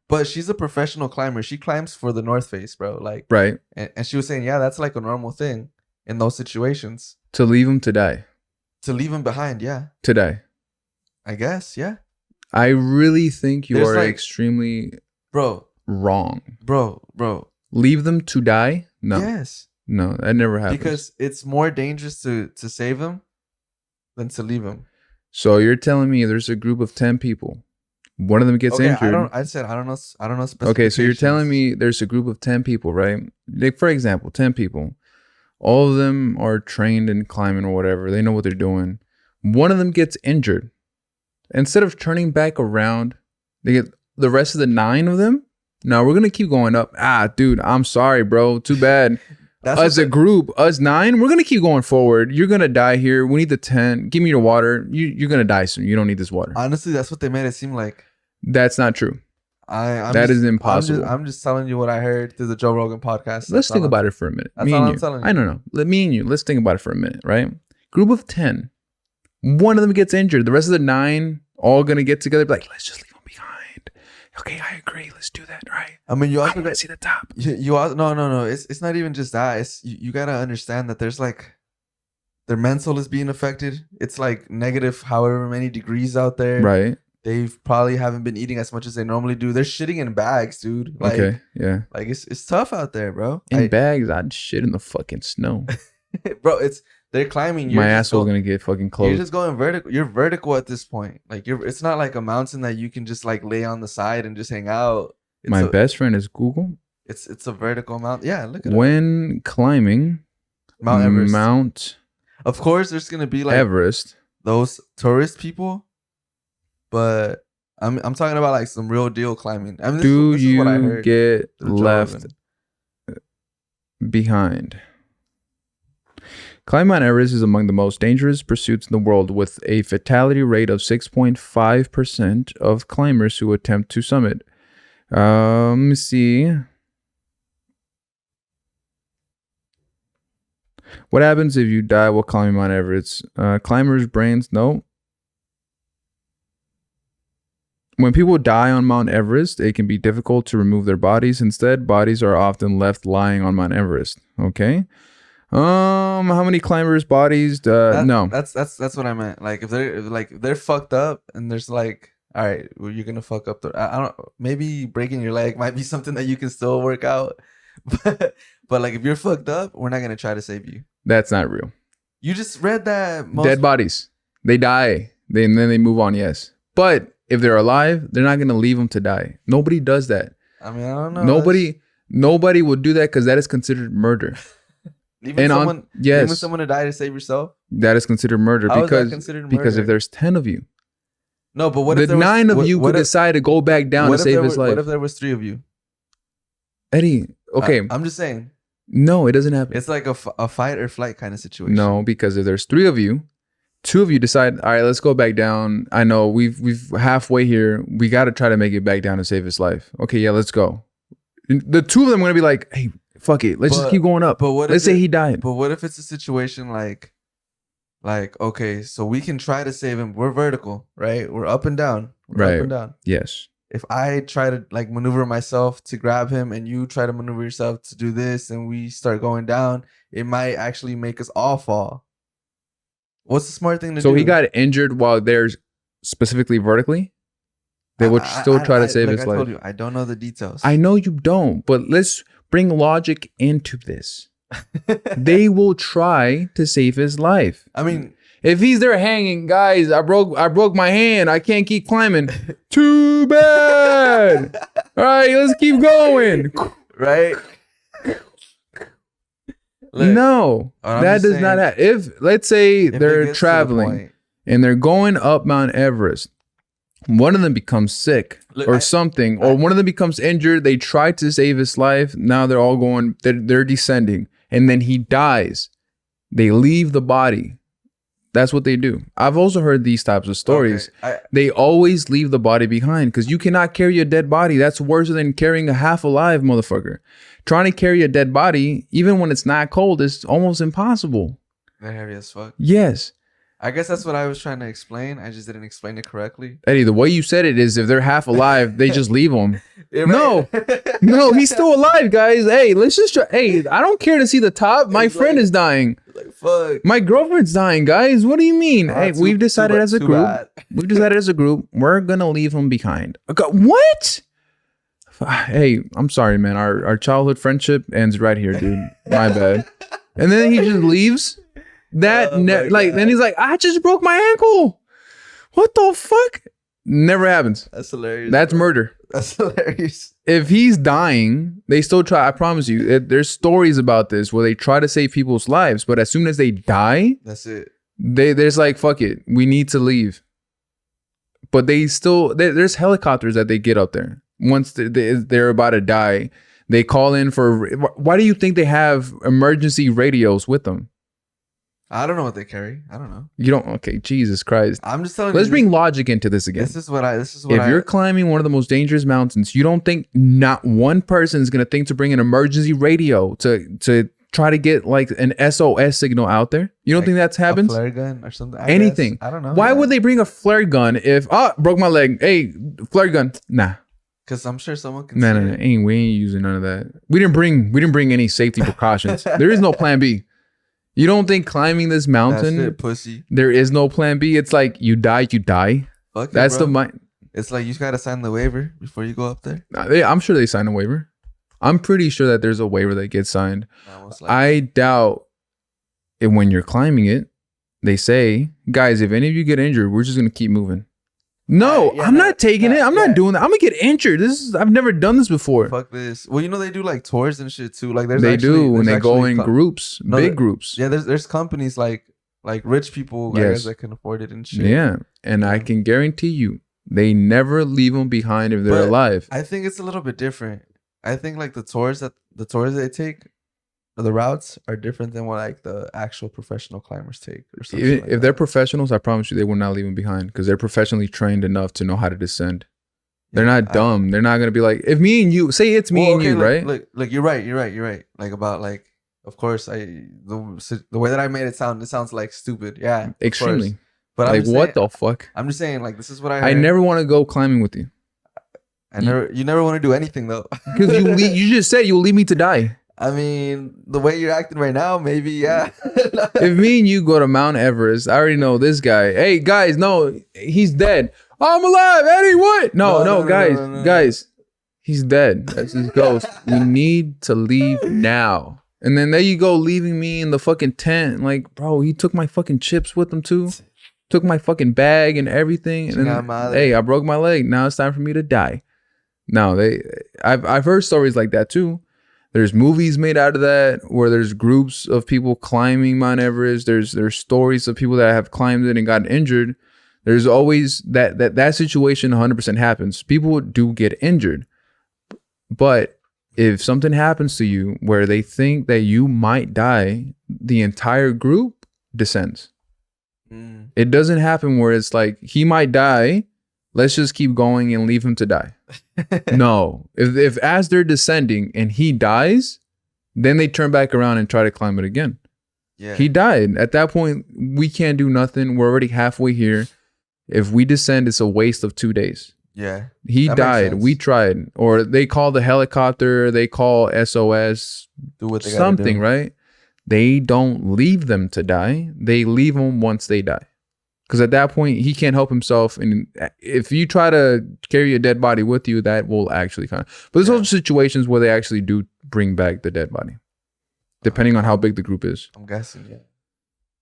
But she's a professional climber. She climbs for the North Face, bro. Like, right. And she was saying, yeah, that's like a normal thing in those situations. To leave him to die. To leave him behind, yeah. To die. I guess, yeah. I really think you are extremely wrong. Bro. Leave them to die? No. Yes. No, that never happens. Because it's more dangerous to save them than to leave them. So you're telling me there's a group of 10 people. One of them gets injured. I don't know. Okay, so you're telling me there's a group of 10 people, right? Like, for example, 10 people. All of them are trained in climbing or whatever. They know what they're doing. One of them gets injured. Instead of turning back around, they get the rest of the 9 of them. No, we're going to keep going up. Dude, I'm sorry, bro. Too bad. As a group, us 9, we're going to keep going forward. You're going to die here. We need the tent. Give me your water. You're going to die soon. You don't need this water. Honestly, that's what they made it seem like. That's not true. That is impossible. I'm just telling you what I heard through the Joe Rogan podcast. Let's think about it for a minute. That's all I'm telling you. I don't know. Me and you. Let's think about it for a minute, right? Group of 10. One of them gets injured. The rest of the 9 all going to get together. Be like, let's just leave them behind. Okay, I agree. Let's do that, right? I mean, you also got to see the top. You also, no. It's not even just that. It's you got to understand that there's their mental is being affected. It's like negative however many degrees out there. Right. They probably haven't been eating as much as they normally do. They're shitting in bags, dude. Okay, yeah. Like it's tough out there, bro. In bags, I'd shit in the fucking snow. Bro, they're climbing. My asshole's gonna get fucking close. You're just going vertical. You're vertical at this point. Like it's not like a mountain that you can just lay on the side and just hang out. My best friend is Google. It's a vertical mountain. Yeah, look at it. When climbing Mount Everest. Of course, there's gonna be Everest. Those tourist people. But I'm talking about some real deal climbing. I mean, this is what I heard. Get left behind? Climbing Mount Everest is among the most dangerous pursuits in the world, with a fatality rate of 6.5% of climbers who attempt to summit. Let me see. What happens if you die while climbing Mount Everest? Climbers' brains, no. When people die on Mount Everest, it can be difficult to remove their bodies. Instead, bodies are often left lying on Mount Everest. Okay. How many climbers' bodies? No. That's what I meant. Like if they're fucked up and there's like, all right, well, you're gonna fuck up. I don't. Maybe breaking your leg might be something that you can still work out, but like if you're fucked up, we're not gonna try to save you. That's not real. You just read that dead bodies. They die. And then they move on. Yes, but if they're alive, they're not gonna leave them to die. Nobody does that. I mean, I don't know. Nobody would do that because that is considered murder. Leaving someone to die to save yourself? That is considered murder. How is that considered murder? Because if there's 10 of you. No, but what the if there was, 9 of you could decide to go back down to save his life? What if there was 3 of you? Eddie, okay. I'm just saying. No, it doesn't happen. It's like a fight or flight kind of situation. No, because if there's 3 of you, 2 of you decide, all right, let's go back down. I know we've halfway here. We got to try to make it back down to save his life. Okay, yeah, let's go. The 2 of them are going to be like, hey, fuck it. Let's just keep going up. But let's say he died. But what if it's a situation like, okay, so we can try to save him. We're vertical, right? We're up and down. Up and down. Yes. If I try to like maneuver myself to grab him and you try to maneuver yourself to do this and we start going down, it might actually make us all fall. What's the smart thing to do? So he got injured while they're specifically vertically? They would still try to save his life. I told you, I don't know the details. I know you don't, but let's bring logic into this. They will try to save his life. I mean, if he's there hanging, guys, I broke my hand. I can't keep climbing. Too bad. All right, let's keep going. Right? Look, no, that does not happen. If let's say they're traveling and they're going up Mount Everest, one of them becomes sick or something, or one of them becomes injured. They try to save his life. Now they're all going, they're descending, and then he dies. They leave the body. That's what they do. I've also heard these types of stories. Okay. They always leave the body behind because you cannot carry a dead body. That's worse than carrying a half alive motherfucker. Trying to carry a dead body, even when it's not cold, is almost impossible. They're heavy as fuck. Yes. I guess that's what I was trying to explain. I just didn't explain it correctly. Eddie, the way you said it is if they're half alive, they just leave them. No, he's still alive, guys. Hey, let's just try. Hey, I don't care to see the top. My friend is dying. Like, fuck. My girlfriend's dying, guys. What do you mean? Hey, we've decided as a group, we're going to leave him behind. What? Hey, I'm sorry, man. Our childhood friendship ends right here, dude. My bad. And then he just leaves. Then he's like, I just broke my ankle. What the fuck? Never happens. That's hilarious. That's murder. That's hilarious. If he's dying, they still try. I promise you, there's stories about this where they try to save people's lives, but as soon as they die, that's it. There's like, fuck it, we need to leave. But there's helicopters that they get up there. Once they're about to die, they call in for. Why do you think they have emergency radios with them? I don't know what they carry. I don't know. You don't? Okay, Jesus Christ. I'm just telling you. Let's bring logic into this again. If you're climbing one of the most dangerous mountains, you don't think not one person is going to think to bring an emergency radio to try to get like an SOS signal out there? You don't think that happens? A flare gun or something? Anything. I don't know. Why would they bring a flare gun if, broke my leg. Hey, flare gun. Nah. Because I'm sure someone can. No. We ain't using none of that. We didn't bring any safety precautions. There is no plan B. You don't think climbing this mountain, that's it, pussy. There is no plan B? It's like you die. Fuck that's it, the mind. It's like you gotta sign the waiver before you go up there. I'm sure they sign a waiver. I'm pretty sure that there's a waiver that gets signed. I doubt it when you're climbing it. They say, guys, if any of you get injured, we're just gonna keep moving. No, I'm not taking it. I'm not doing that. I'm gonna get injured. I've never done this before. Fuck this. Well, they do like tours and shit too. Like they go in groups, big groups. Yeah, there's companies like rich people, I guess, that can afford it and shit. Yeah, and I can guarantee you, they never leave them behind if they're alive. I think it's a little bit different. I think like the tours they take, the routes are different than what like the actual professional climbers take. Or something if they're professionals, I promise you they will not leave them behind because they're professionally trained enough to know how to descend. They're not dumb. They're not going to be like, if me and you, say it's me and you, right? Like you're right. Like about like, of course, the way that I made it sounds like stupid. Yeah. Extremely. But Like, what the fuck? I'm just saying, like, this is what I heard. I never want to go climbing with you. You never want to do anything though. Because you just said you'll leave me to die. I mean, the way you're acting right now, maybe, yeah. If me and you go to Mount Everest, I already know this guy. Hey, guys, no, he's dead. I'm alive, Eddie, what? No, guys, he's dead. That's his ghost. We need to leave now. And then there you go, leaving me in the fucking tent. Like, bro, he took my fucking chips with him too. Took my fucking bag and everything. And then, hey, I broke my leg. Now it's time for me to die. No, I've heard stories like that too. There's movies made out of that where there's groups of people climbing Mount Everest. There's stories of people that have climbed it and gotten injured. There's always that situation 100% happens. People do get injured. But if something happens to you where they think that you might die, the entire group descends. It doesn't happen where it's like, he might die, let's just keep going and leave him to die. No. If as they're descending and he dies, then they turn back around and try to climb it again. Yeah. He died. At that point, we can't do nothing. We're already halfway here. If we descend, it's a waste of 2 days. Yeah. He died. We tried. Or they call the helicopter, they call SOS, do what they something, do. Right? They don't leave them to die. They leave them once they die. Because at that point, he can't help himself. And if you try to carry a dead body with you, that will actually kind of... But there's also situations where they actually do bring back the dead body. Depending on how big the group is. I'm guessing, yeah.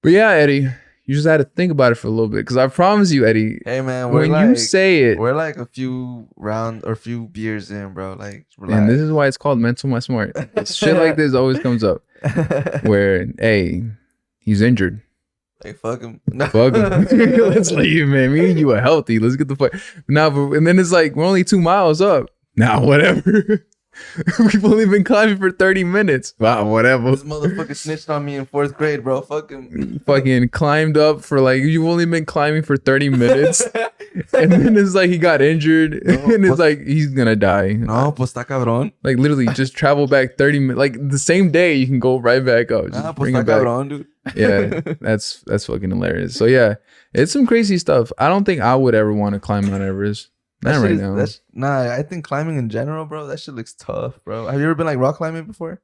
But yeah, Eddie, you just had to think about it for a little bit. Because I promise you, Eddie, hey man, when you say it... We're like a few beers in, bro. Like, relax. And this is why it's called Menso Mas Smart. Shit like this always comes up. Where, hey, he's injured. Like, fuck him. Fuck him. Let's leave, man. Me and you are healthy. Let's get the fuck. And then it's like, we're only 2 miles up. Nah, whatever. We've only been climbing for 30 minutes. Wow, whatever. This motherfucker snitched on me in 4th grade, bro. Fuck him. Fucking climbed up for like, you've only been climbing for 30 minutes. And then it's like he got injured. And it's like, he's gonna die. No, pues está cabrón. Like literally just travel back 30 minutes. Like the same day you can go right back up. Just pues está cabrón, dude. Yeah, that's fucking hilarious. So yeah, it's some crazy stuff. I don't think I would ever want to climb Mount Everest. Not right now. Nah, I think climbing in general, bro, that shit looks tough, bro. Have you ever been like rock climbing before?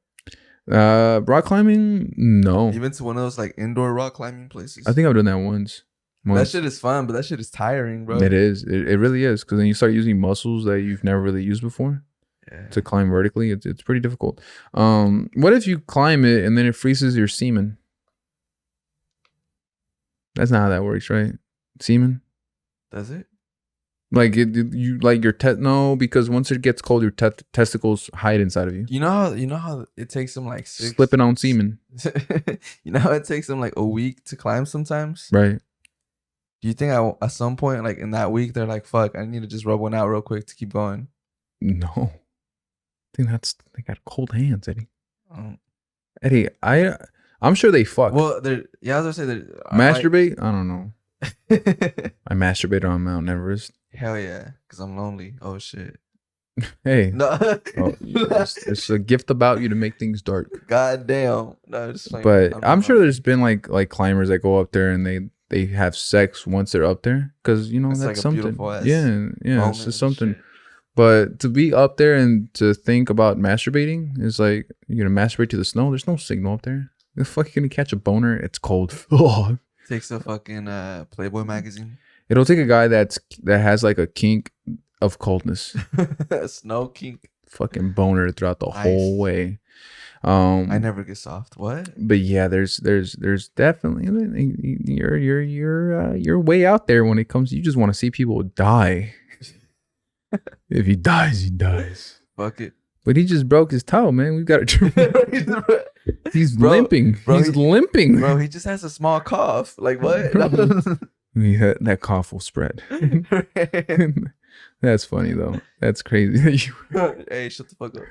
Rock climbing? No. You been to one of those like indoor rock climbing places? I think I've done that once. That shit is fun, but that shit is tiring, bro. It is. It really is. Because then you start using muscles that you've never really used before. Yeah. To climb vertically. It's pretty difficult. What if you climb it and then it freezes your semen? That's not how that works, right? Semen? Does it? Like you like your no, because once it gets cold, your testicles hide inside of you. You know how it takes them like slipping on semen. You know how it takes them like a week to climb sometimes, right? Do you think at some point, like in that week, they're like, "Fuck, I need to just rub one out real quick to keep going"? No, I think they got cold hands, Eddie. Eddie, I'm sure they fuck. Well, I was gonna say that masturbate. I don't know. I masturbated on Mount Everest. Hell yeah, because I'm lonely. Oh shit. Hey, no. It's a gift about you to make things dark. God damn. No, just like, but I'm sure there's been like climbers that go up there and they have sex once they're up there because that's like something. Yeah, it's just something. Shit. But to be up there and to think about masturbating is like you're gonna masturbate to the snow. There's no signal up there. The fuck you gonna catch a boner? It's cold. Oh. Takes a fucking Playboy magazine. It'll take a guy that has like a kink of coldness. Snow kink. Fucking boner throughout the whole way. I never get soft. What? But yeah, there's definitely you're way out there when it comes. You just want to see people die. If he dies, he dies. Fuck it. But he just broke his toe, man. We've got to. He's limping. Bro, he's limping. Bro, he just has a small cough. Like what? That cough will spread. That's funny though. That's crazy. Hey, shut the fuck up.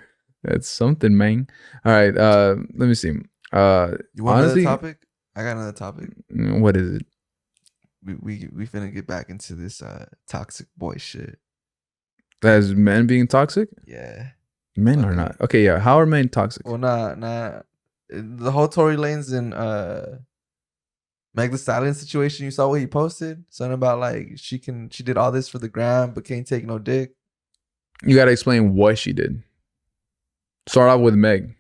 That's something, man. All right. Let me see. You want another topic? I got another topic. What is it? We finna get back into this toxic boy shit. As men being toxic? Yeah. Men are not. Okay, yeah. How are men toxic? Well, nah. The whole Tory Lanez and Meg Thee Stallion situation. You saw what he posted? Something about like she did all this for the gram, but can't take no dick. You got to explain what she did. Start off with Meg.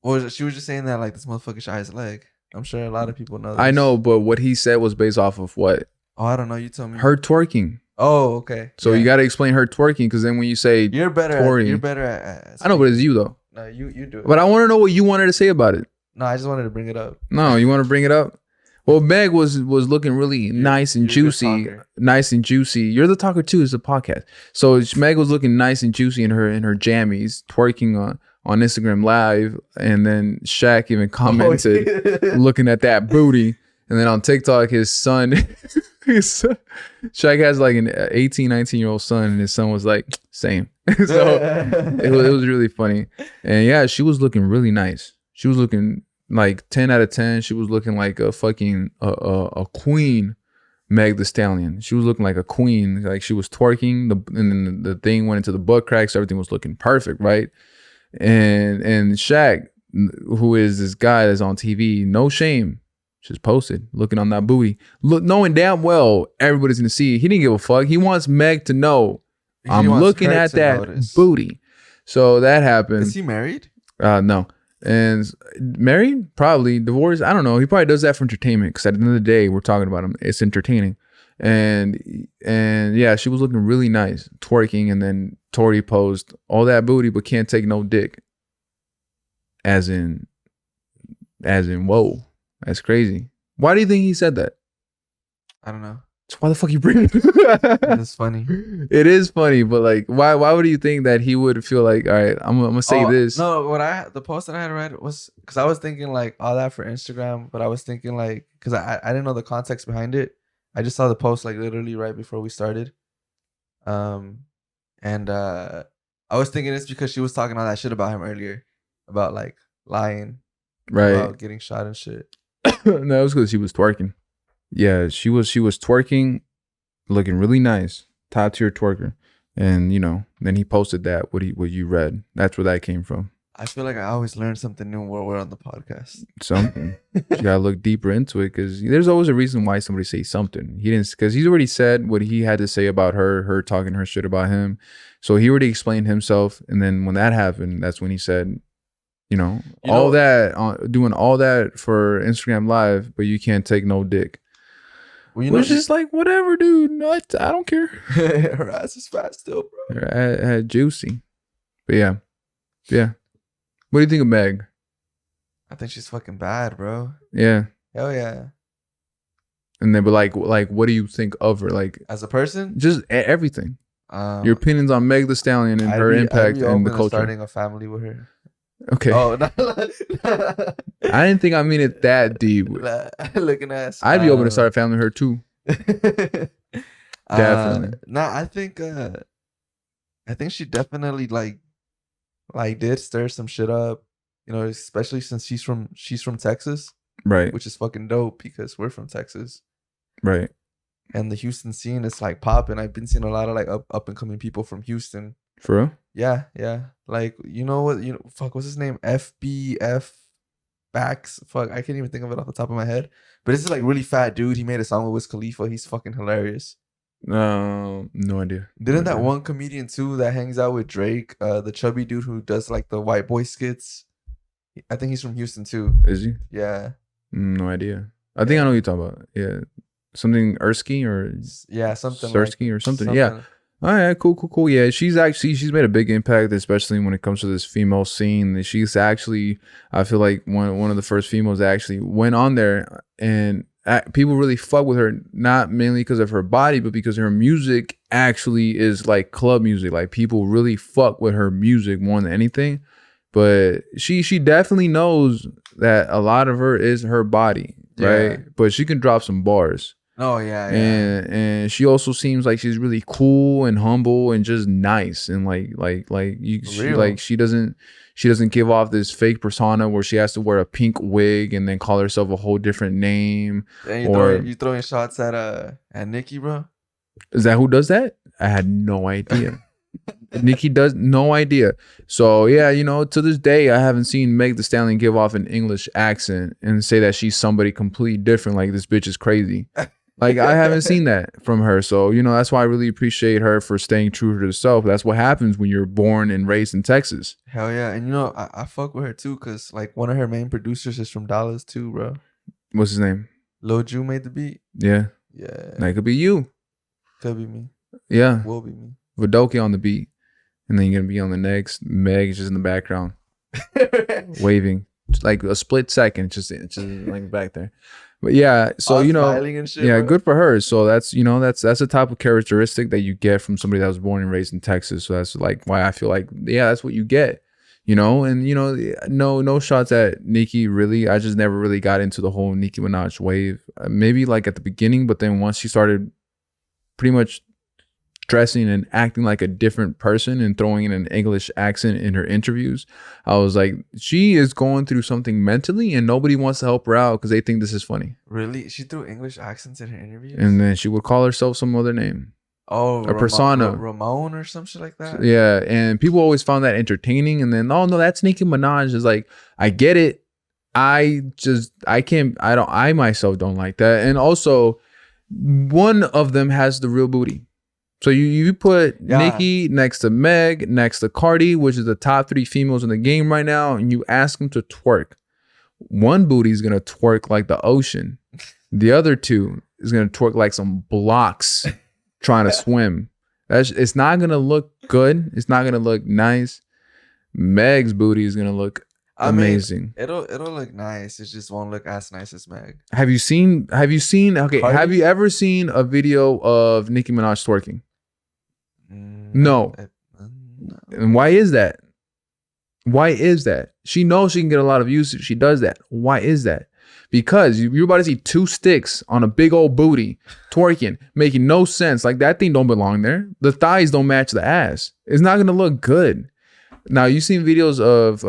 Or she was just saying that like this motherfucker shot his leg. I'm sure a lot of people know this. I know, but what he said was based off of what? Oh, I don't know. You tell me. Her twerking. Oh, okay. So you got to explain her twerking, because then when you say you're better at I know, but it's you though. No, you do it. But I want to know what you wanted to say about it. No, I just wanted to bring it up. No, you want to bring it up? Well, Meg was looking really nice and juicy. Nice and juicy. You're the talker too. It's a podcast. So Meg was looking nice and juicy in her jammies, twerking on Instagram Live, and then Shaq even commented, looking at that booty. And then on TikTok, his son, Shaq has like an 18, 19-year-old son, and his son was like, same. So it was really funny. And yeah, she was looking really nice. She was looking like 10 out of 10. She was looking like a fucking a queen, Meg Thee Stallion. She was looking like a queen. Like she was twerking, and then the thing went into the butt cracks. Everything was looking perfect, right? And Shaq, who is this guy that's on TV, no shame, just posted looking on that booty, knowing damn well everybody's gonna see it. He didn't give a fuck. He wants Meg to know I'm looking at that booty. So that happened. Is he married? No. And married, probably divorced. I don't know. He probably does that for entertainment, because at the end of the day, we're talking about him. It's entertaining. And yeah, she was looking really nice, twerking, and then Tory posed all that booty, but can't take no dick. As in, whoa, that's crazy. Why do you think he said that? I don't know. So why the fuck you bring it? It's funny. It is funny, but like, why would you think that he would feel like, all right, I'm gonna say this? No, the post that I had read was because I was thinking like all that for Instagram, but I was thinking like, because I didn't know the context behind it. I just saw the post like literally right before we started. I was thinking it's because she was talking all that shit about him earlier, about like lying, right? About getting shot and shit. No, it was because she was twerking. Yeah, she was twerking, looking really nice, top tier twerker, and then he posted that what you read. That's where that came from. I feel like I always learn something new when we're on the podcast. Something. You gotta look deeper into it, because there's always a reason why somebody says something. He didn't, because he's already said what he had to say about her talking her shit about him. So he already explained himself, and then when that happened, that's when he said, doing all that for Instagram Live, but you can't take no dick. Well, which is like, whatever, dude. No, I don't care. Her ass is fat still, bro. Her ass juicy. But yeah. What do you think of Meg? I think she's fucking bad, bro. Yeah. Hell yeah. And then, but like, what do you think of her? Like, as a person? Just everything. Your opinions on Meg Thee Stallion and her impact in the culture. Starting a family with her. Okay. Oh, no. I didn't think I mean it that deep. Looking ass. I'd be open to start a family with her too. Definitely. I think she definitely like did stir some shit up, especially since she's from Texas, right? Which is fucking dope because we're from Texas, right? And the Houston scene is like popping. I've been seeing a lot of like up and coming people from Houston. For real? Yeah. Like, fuck, what's his name? FBF Backs. Fuck, I can't even think of it off the top of my head. But this is like really fat dude. He made a song with Wiz Khalifa. He's fucking hilarious. No idea. Didn't that one comedian too that hangs out with Drake, the chubby dude who does like the white boy skits? I think he's from Houston too. Is he? Yeah. No idea. I think I know what you're talking about. Yeah. Something Ersky or something Sersky or something. Yeah. All right, cool. Yeah, she's made a big impact, especially when it comes to this female scene. She's actually, I feel like one of the first females that actually went on there, and people really fuck with her, not mainly because of her body, but because her music actually is like club music. Like people really fuck with her music more than anything. But she definitely knows that a lot of her is her body, right? Yeah. But she can drop some bars. Oh yeah. And she also seems like she's really cool and humble and just nice and she doesn't give off this fake persona where she has to wear a pink wig and then call herself a whole different name. And you throwing shots at Nicki, bro? Is that who does that? I had no idea. Nikki does no idea. So yeah, to this day, I haven't seen Meg Thee Stallion give off an English accent and say that she's somebody completely different. Like this bitch is crazy. Like I haven't seen that from her. So that's why I really appreciate her for staying true to herself. That's what happens when you're born and raised in Texas. Hell yeah. And I fuck with her too, because like one of her main producers is from Dallas too, bro. What's his name? Lil Ju made the beat. Yeah. Yeah. That could be you. Could be me. Yeah. Will be me. Vidoki on the beat. And then you're gonna be on the next. Meg just in the background. Waving. Just like a split second, just like back there. But yeah, so smiling and shit, yeah, bro. good for her. So that's that's the type of characteristic that you get from somebody that was born and raised in Texas. So that's like why I feel like that's what you get. And no shots at Nicki really. I just never really got into the whole Nicki Minaj wave. Maybe like at the beginning, but then once she started pretty much dressing and acting like a different person and throwing in an English accent in her interviews, I was like, she is going through something mentally and nobody wants to help her out because they think this is funny. Really? She threw English accents in her interviews? And then she would call herself some other name. Oh, a persona. Ramon or some shit like that? Yeah, and people always found that entertaining. And then, oh no, that's Nicki Minaj. Is like, I get it. I myself don't like that. And also, one of them has the real booty. So you put Nicki next to Meg, next to Cardi, which is the top 3 females in the game right now, and you ask them to twerk. One booty is gonna twerk like the ocean. The other 2 is gonna twerk like some blocks trying to swim. It's not gonna look good. It's not gonna look nice. Meg's booty is gonna look amazing. It'll look nice. It just won't look as nice as Meg. Have you seen? Okay. Cardi? Have you ever seen a video of Nicki Minaj twerking? No. And why is that? Why is that? She knows she can get a lot of views if she does that. Why is that? Because you're about to see 2 sticks on a big old booty twerking, making no sense. Like that thing don't belong there. The thighs don't match the ass. It's not gonna look good. Now you've seen videos of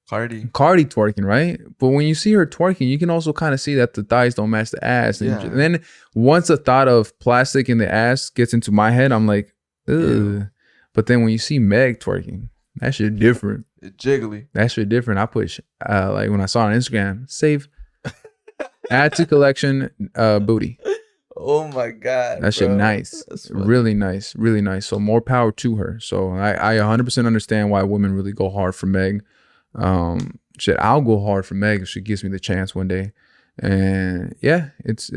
Cardi twerking, right? But when you see her twerking, you can also kind of see that the thighs don't match the ass. And then once the thought of plastic in the ass gets into my head, I'm like, ugh. Ew. But then when you see Meg twerking, that shit different. It's jiggly. That shit different. I put like when I saw it on Instagram, save, add to collection, booty. Oh my god, that shit nice. Really nice, really nice. So more power to her. So I 100% understand why women really go hard for Meg. Shit, I'll go hard for Meg if she gives me the chance one day. And yeah, it's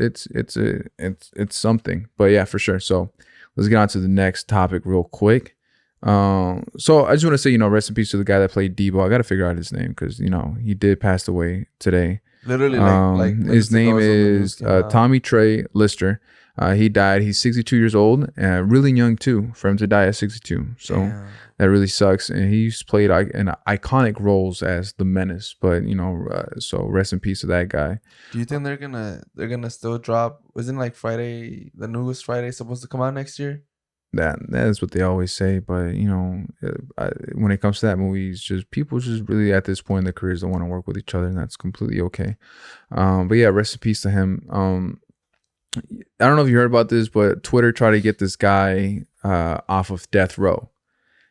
something. But yeah, for sure. So let's get on to the next topic real quick. So I just want to say, rest in peace to the guy that played Debo. I got to figure out his name because he did pass away today. Literally, like his name is Tommy Trey Lister. He died. He's 62 years old, really young too, for him to die at 62. So that really sucks. And he's played in iconic roles as the Menace. But so rest in peace to that guy. Do you think they're gonna still drop? Wasn't like Friday, the newest Friday, supposed to come out next year? That is what they always say, but when it comes to that movie, it's just people just really at this point in their careers don't want to work with each other, and that's completely okay. But yeah, rest in peace to him. I don't know if you heard about this, but Twitter tried to get this guy off of death row,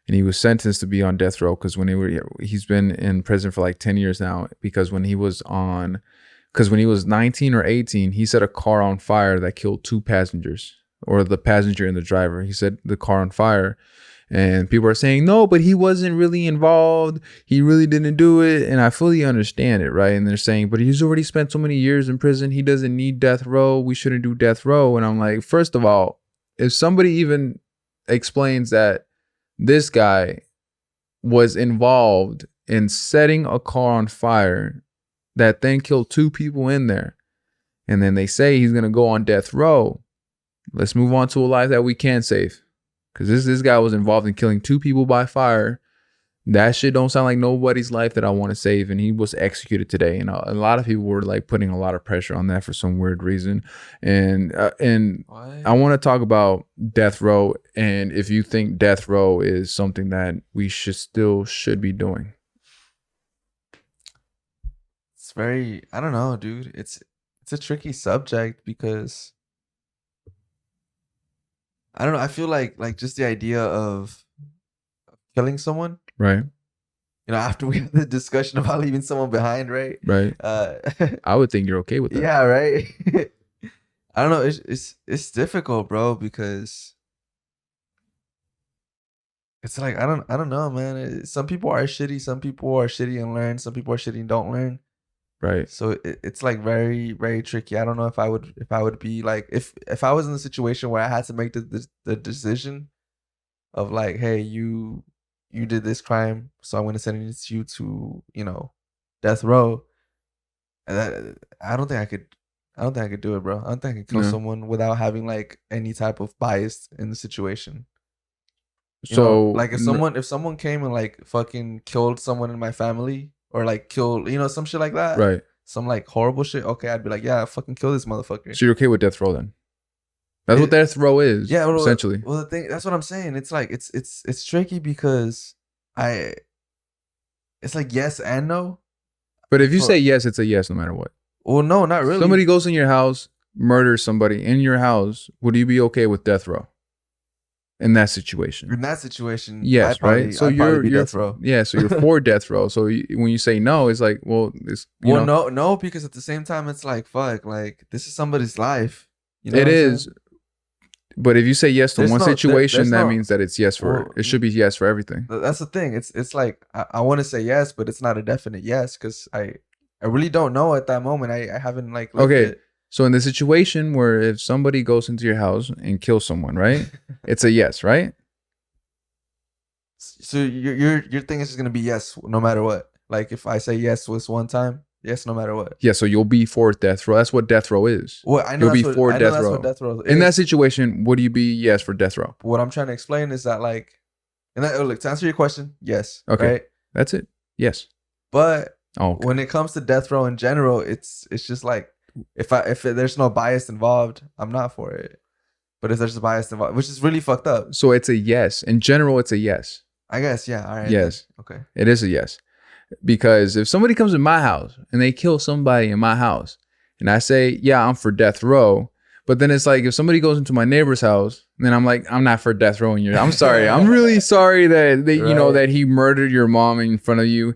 and he was sentenced to be on death row because he's been in prison for like 10 years now because when he was 19 or 18, he set a car on fire that killed 2 passengers. Or the passenger and the driver. He set the car on fire. And people are saying, no, but he wasn't really involved. He really didn't do it. And I fully understand it, right? And they're saying, but he's already spent so many years in prison. He doesn't need death row. We shouldn't do death row. And I'm like, first of all, if somebody even explains that this guy was involved in setting a car on fire that then killed 2 people in there, and then they say he's going to go on death row, let's move on to a life that we can save. Because this guy was involved in killing 2 people by fire. That shit don't sound like nobody's life that I want to save. And he was executed today. And a lot of people were like putting a lot of pressure on that for some weird reason. And I want to talk about death row. And if you think death row is something that we should be doing. It's very, I don't know, dude. It's a tricky subject because I don't know. I feel like just the idea of killing someone. Right. You know, after we had the discussion about leaving someone behind, right? Right. I would think you're okay with that. Yeah, right. I don't know. It's difficult, bro, because it's like I don't know, man. Some people are shitty. Some people are shitty and learn. Some people are shitty and don't learn. Right. So it's like very, very tricky. I don't know if I would be like if I was in the situation where I had to make the decision of like, hey, you did this crime, so I'm gonna sentence you to, you know, death row. And that, I don't think I could. I don't think I could do it, bro. I don't think I could kill No. someone without having like any type of bias in the situation. You know, So like if someone came and like fucking killed someone in my family or like killed, you know, some shit like that, right. some like horrible shit. Okay, I'd be like, yeah, fucking kill this motherfucker. So you're okay with death row then? That's what death row is. Yeah, essentially. Well, the thing, that's what I'm saying. It's like it's tricky because it's like yes and no. But if you say yes, it's a yes no matter what. Well, no, not really. Somebody goes in your house, murders somebody in your house. Would you be okay with death row? In that situation. In that situation, yes, right. So you're death row. Yeah, so you're for death row. So when you say no, it's like, well, it's no, because at the same time, it's like fuck, like this is somebody's life. You know it is. But if you say yes to one situation, that means that it's yes for it should be yes for everything. That's the thing. It's like I want to say yes, but it's not a definite yes because I really don't know at that moment. I haven't like lived it. So in the situation where if somebody goes into your house and kills someone, right? It's a yes, right? So your thing is just gonna be yes no matter what. Like if I say yes this one time, yes no matter what. Yeah, so you'll be for death row. That's what death row is. Well, I know you'll be for death row. What death row is. In that situation, would you be yes for death row? What I'm trying to explain is that like, and that look to answer your question, yes. Okay, right? That's it. Yes. But when it comes to death row in general, it's just like if there's no bias involved, I'm not for it. But if there's a bias involved, which is really fucked up. So it's a yes. In general, it's a yes. I guess, yeah. All right. Yes. Then. Okay. It is a yes. Because if somebody comes in my house and they kill somebody in my house, and I say, yeah, I'm for death row, but then it's like if somebody goes into my neighbor's house, then I'm like, I'm not for death row in your. I'm sorry. I'm really sorry that they, you know, that he murdered your mom in front of you.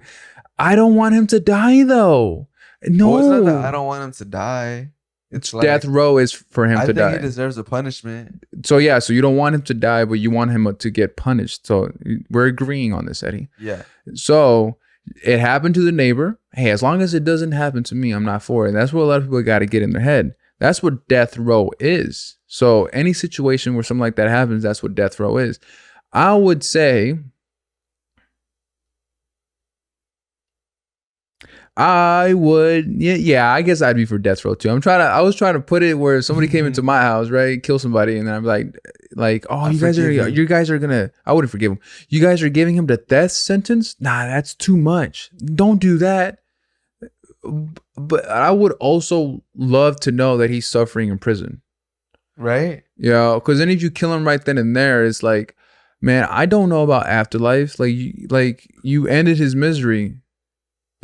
I don't want him to die though. No, well, it's not that I don't want him to die. It's like, death row is for him to die. I think he deserves a punishment. So yeah, so you don't want him to die, but you want him to get punished. So we're agreeing on this, Eddie. Yeah. So it happened to the neighbor. Hey, as long as it doesn't happen to me, I'm not for it. That's what a lot of people got to get in their head. That's what death row is. So any situation where something like that happens, that's what death row is. I would say I would, yeah, I guess I'd be for death row too. I was trying to put it where somebody came into my house, right, kill somebody, and then I'm like, oh, you guys are gonna, I wouldn't forgive him. You guys are giving him the death sentence? Nah, that's too much. Don't do that. But I would also love to know that he's suffering in prison, right? Yeah, because then if you kill him right then and there, it's like, man, I don't know about afterlife. Like you ended his misery.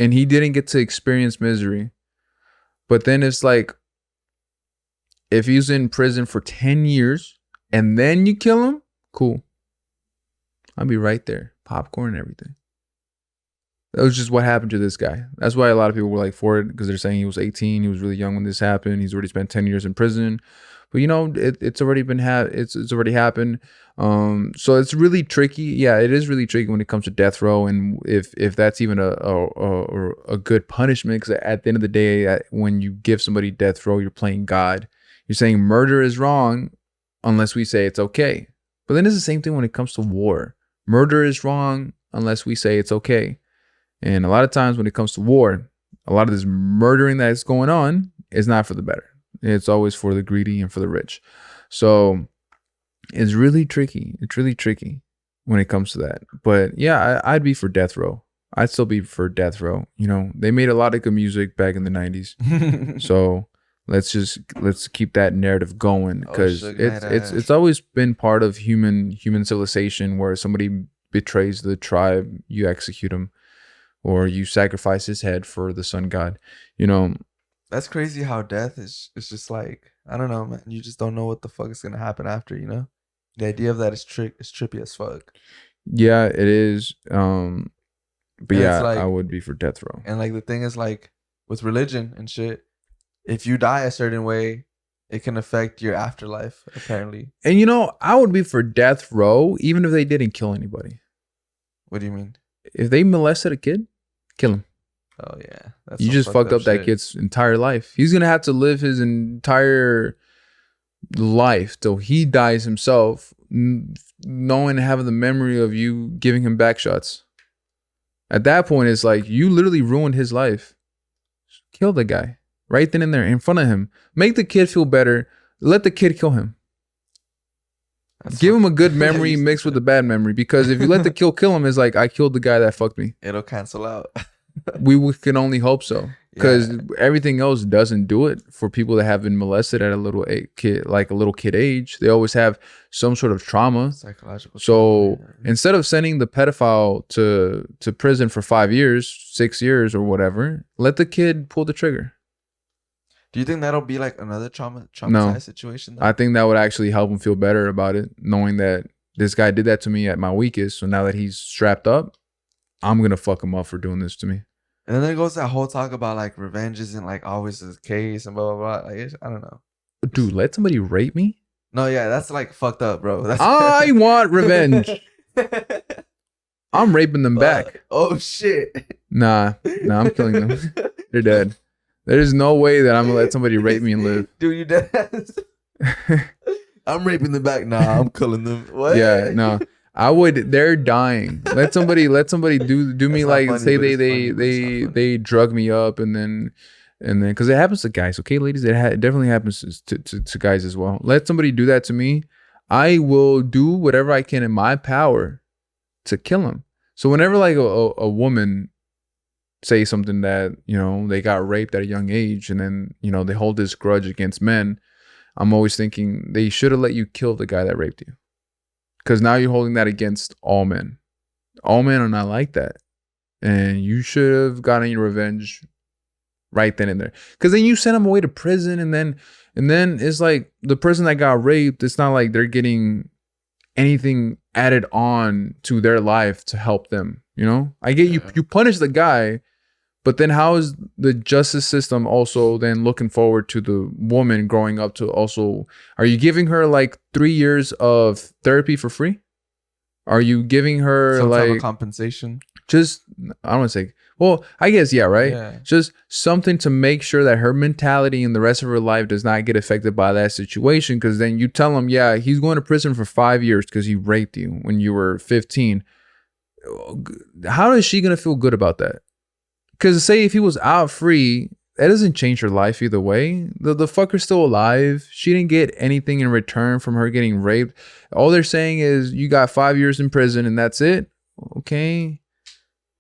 And he didn't get to experience misery. But then it's like, if he's in prison for 10 years and then you kill him, cool. I'll be right there. Popcorn and everything. That was just what happened to this guy. That's why a lot of people were like for it, because they're saying he was 18. He was really young when this happened. He's already spent 10 years in prison. But you know, it's already been it's already happened. So it's really tricky. Yeah, it is really tricky when it comes to death row, and if that's even a good punishment. Because at the end of the day, when you give somebody death row, you're playing God. You're saying murder is wrong, unless we say it's okay. But then it's the same thing when it comes to war. Murder is wrong unless we say it's okay. And a lot of times when it comes to war, a lot of this murdering that's going on is not for the better. It's always for the greedy and for the rich. So it's really tricky. It's really tricky when it comes to that. But yeah, I'd be for death row. I'd still be for death row. You know, they made a lot of good music back in the 90s. So let's keep that narrative going, because it's always been part of human civilization where somebody betrays the tribe, you execute him, or you sacrifice his head for the sun god. You know, that's crazy how death is just like, I don't know, man. You just don't know what the fuck is gonna happen after, you know? The idea of that is trippy as fuck. Yeah, it is. But And it's yeah, I like, would be for death row. and like the thing is like with religion and shit, if you die a certain way, it can affect your afterlife, apparently. And I would be for death row even if they didn't kill anybody. What do you mean? If they molested a kid, kill him. Oh yeah, that's You some just fucked up that shit. kid's entire life. He's gonna have to live his entire life till he dies himself, knowing and having the memory of you giving him back shots. At that point, it's like you literally ruined his life. Kill the guy right then and there in front of him. Make the kid feel better. Let the kid kill him. Give him a good memory mixed with a bad memory. Because if you let the kill him, it's like I killed the guy that fucked me. It'll cancel out. We can only hope so. Because everything else doesn't do it for people that have been molested at a little kid age. They always have some sort of trauma. Psychological. So trauma. instead of sending the pedophile to prison for 5 years, 6 years, or whatever, let the kid pull the trigger. Do you think that'll be like another traumatized situation? I think that would actually help him feel better about it, knowing that this guy did that to me at my weakest. So now that he's strapped up, I'm gonna fuck him up for doing this to me. And then there goes that whole talk about like revenge isn't like always the case and blah blah blah. Like, I don't know. Dude, let somebody rape me? No, yeah, that's like fucked up, bro. That's I want revenge. I'm raping them back. Oh shit. Nah, I'm killing them. They're dead. There's no way that I'm gonna let somebody rape me and live. Dude, you dead. I'm raping them back. Nah, I'm killing them. What? Yeah, no. I would. They're dying. Let somebody do me like funny, say they drug me up and then because it happens to guys. Okay, ladies, it definitely happens to guys as well. Let somebody do that to me. I will do whatever I can in my power to kill them. So whenever like a woman say something that they got raped at a young age and then they hold this grudge against men, I'm always thinking they should have let you kill the guy that raped you. Because now you're holding that against all men. All men are not like that. And you should have gotten your revenge right then and there. Because then you send them away to prison and then it's like the person that got raped, it's not like they're getting anything added on to their life to help them. I get you punish the guy, but then how is the justice system also then looking forward to the woman growing up to also, are you giving her like 3 years of therapy for free? Are you giving her some like type of compensation? Just, I don't want to say, well, I guess, yeah, right? Yeah. Just something to make sure that her mentality and the rest of her life does not get affected by that situation. Because then you tell him, yeah, he's going to prison for 5 years because he raped you when you were 15. How is she going to feel good about that? Because say if he was out free, that doesn't change her life either way. The fucker's still alive. She didn't get anything in return from her getting raped. All they're saying is you got 5 years in prison and that's it. Okay.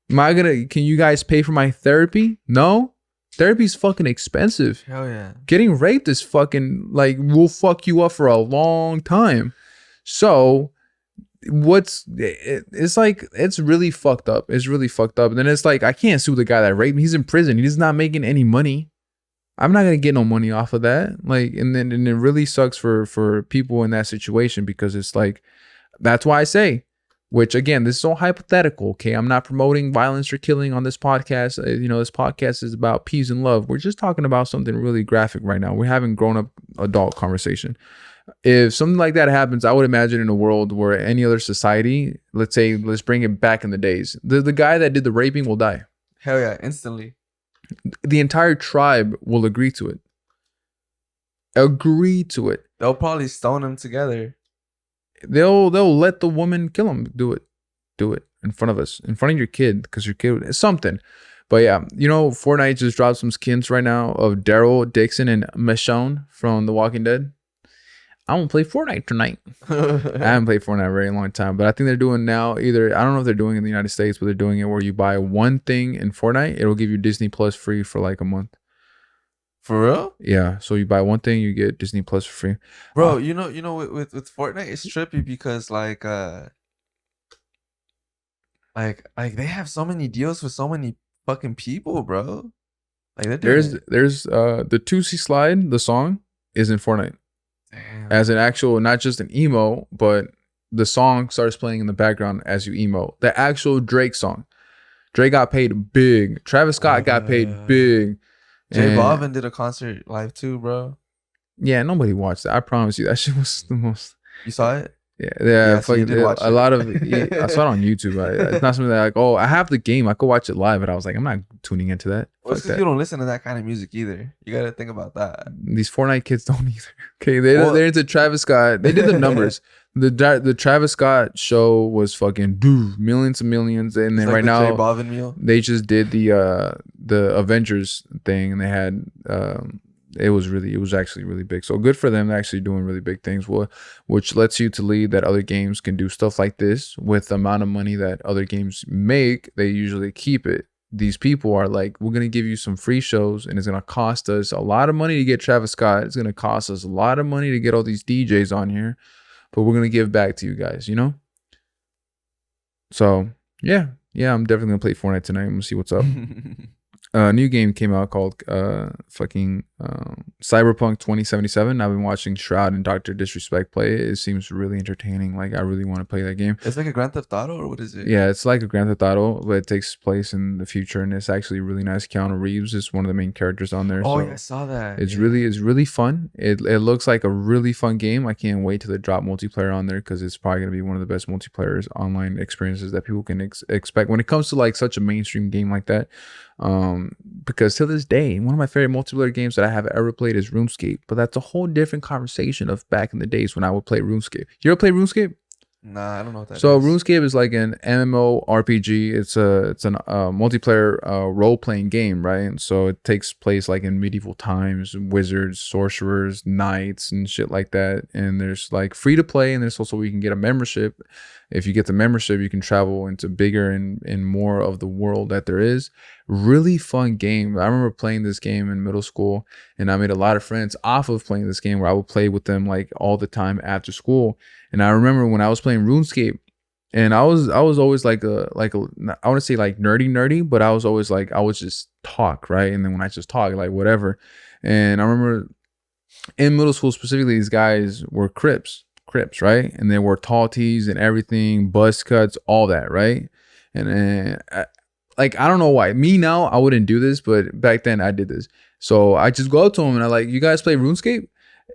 Can you guys pay for my therapy? No. Therapy's fucking expensive. Hell yeah. Getting raped is fucking like will fuck you up for a long time. So it's like it's really fucked up. It's really fucked up. And then it's like I can't sue the guy that raped me. He's in prison. He's not making any money. I'm not gonna get no money off of that. Like, and it really sucks for people in that situation because it's like that's why I say, which again, this is all hypothetical. Okay, I'm not promoting violence or killing on this podcast. This podcast is about peace and love. We're just talking about something really graphic right now. We're having grown up adult conversation. If something like that happens, I would imagine in a world where any other society, let's bring it back in the days, the guy that did the raping will die. Hell yeah, instantly. The entire tribe will agree to it. They'll probably stone him together. They'll let the woman kill him. Do it in front of us, in front of your kid, because your kid is something. But yeah, Fortnite just dropped some skins right now of Daryl Dixon and Michonne from The Walking Dead. I won't play Fortnite tonight. I haven't played Fortnite in a very long time, but I think they're doing now either, I don't know if they're doing it in the United States, but they're doing it where you buy one thing in Fortnite, it'll give you Disney Plus free for like a month. For real? Yeah. So you buy one thing, you get Disney Plus for free. Bro, with Fortnite, it's trippy because like they have so many deals with so many fucking people, bro. Like there's the 2C slide, the song is in Fortnite. Damn. As an actual, not just an emo, but the song starts playing in the background as you emote. The actual Drake song. Drake got paid big. Travis Scott got paid big. J Balvin did a concert live too, bro. Yeah, nobody watched that. I promise you, that shit was the most. You saw it? Yeah. So you did watch a it. lot of. I saw it on YouTube. It's not something that like, oh, I have the game. I could watch it live, but I was like, I'm not tuning into that. Well, it's because you don't listen to that kind of music either. You got to think about that. These Fortnite kids don't either. Okay, they're into Travis Scott. They did the numbers. The Travis Scott show was fucking millions and millions, and then It's like right the now J Balvin meal. they just did the Avengers thing, and they had it was actually really big. So good for them. They're actually doing really big things, which lets you to lead that other games can do stuff like this with the amount of money that other games make. They usually keep it. These people are like, we're going to give you some free shows, and it's going to cost us a lot of money to get Travis Scott. It's going to cost us a lot of money to get all these DJs on here, but we're going to give back to you guys, you know? So yeah, I'm definitely going to play Fortnite tonight. I'm going to see what's up. A new game came out called Cyberpunk 2077. I've been watching Shroud and Dr. Disrespect play it. It seems really entertaining. Like, I really want to play that game. It's like a Grand Theft Auto, or what is it? Yeah, it's like a Grand Theft Auto, but it takes place in the future, and it's actually really nice. Keanu Reeves is one of the main characters on there. Oh, so yeah, I saw that. it's really fun. It looks like a really fun game. I can't wait till they drop multiplayer on there, because it's probably going to be one of the best multiplayer online experiences that people can expect when it comes to like such a mainstream game like that. Because to this day, one of my favorite multiplayer games that I have ever played is RuneScape, but that's a whole different conversation of back in the days when I would play RuneScape. You ever play RuneScape? Nah, I don't know what that is. So RuneScape is like an MMO RPG. It's a multiplayer role playing game, right? And so it takes place like in medieval times, wizards, sorcerers, knights, and shit like that. And there's like free to play, and there's also where you can get a membership. If you get the membership, you can travel into bigger and more of the world that there is. Really fun game. I remember playing this game in middle school, and I made a lot of friends off of playing this game, where I would play with them like all the time after school. And I remember when I was playing RuneScape, and I was always like a I want to say like nerdy, but I was always like, I would just talk, right? And then when I just talk, like whatever. And I remember in middle school specifically, these guys were Crips, right? And they wore tall tees and everything, buzz cuts, all that, right? And then like, I don't know why. Me now, I wouldn't do this, but back then I did this. So I just go up to them and I like, you guys play RuneScape?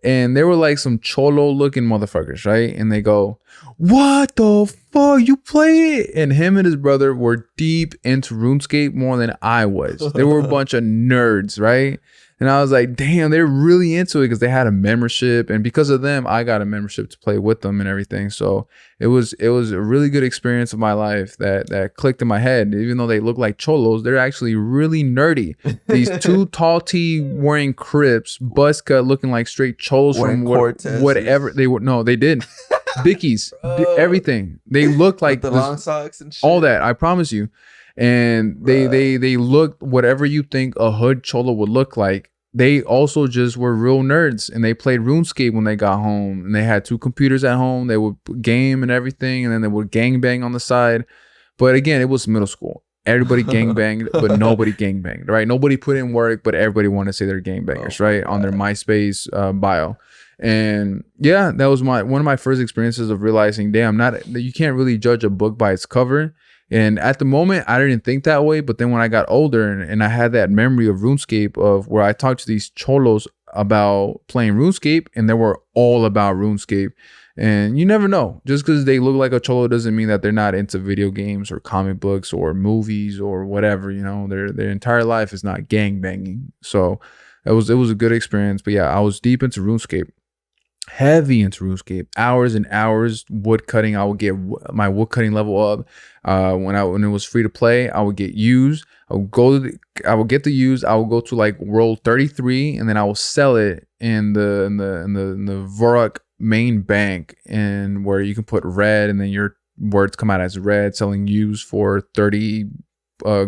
And they were like some cholo looking motherfuckers, right? And they go, what the fuck, you play it? And him and his brother were deep into RuneScape more than I was. They were a bunch of nerds, right? And I was like, damn, they're really into it, because they had a membership, and because of them, I got a membership to play with them and everything. So it was a really good experience of my life that clicked in my head. Even though they look like cholos, they're actually really nerdy. These two tall tee wearing Crips, buzz cut, looking like straight cholos from whatever they were. No, they did. Dickies, everything. They looked like the long socks and shit. All that. I promise you. And they looked whatever you think a hood cholo would look like. They also just were real nerds, and they played RuneScape when they got home, and they had 2 computers at home. They would game and everything, and then they would gangbang on the side. But again, it was middle school. Everybody gangbanged, but nobody gangbanged, right? Nobody put in work, but everybody wanted to say they're gangbangers, right? On their MySpace bio. And yeah, that was one of my first experiences of realizing, damn, you can't really judge a book by its cover. And at the moment, I didn't think that way. But then when I got older and I had that memory of RuneScape, of where I talked to these cholos about playing RuneScape, and they were all about RuneScape. And you never know. Just because they look like a cholo doesn't mean that they're not into video games or comic books or movies or whatever. You know, their entire life is not gang banging. So it was a good experience. But yeah, I was deep into RuneScape. Heavy into RuneScape, hours and hours wood cutting. I would get my wood cutting level up. When it was free to play, I would get used. I would get the used. I would go to like world 33, and then I will sell it in the Vorok main bank, and where you can put red, and then your words come out as red, selling used for 30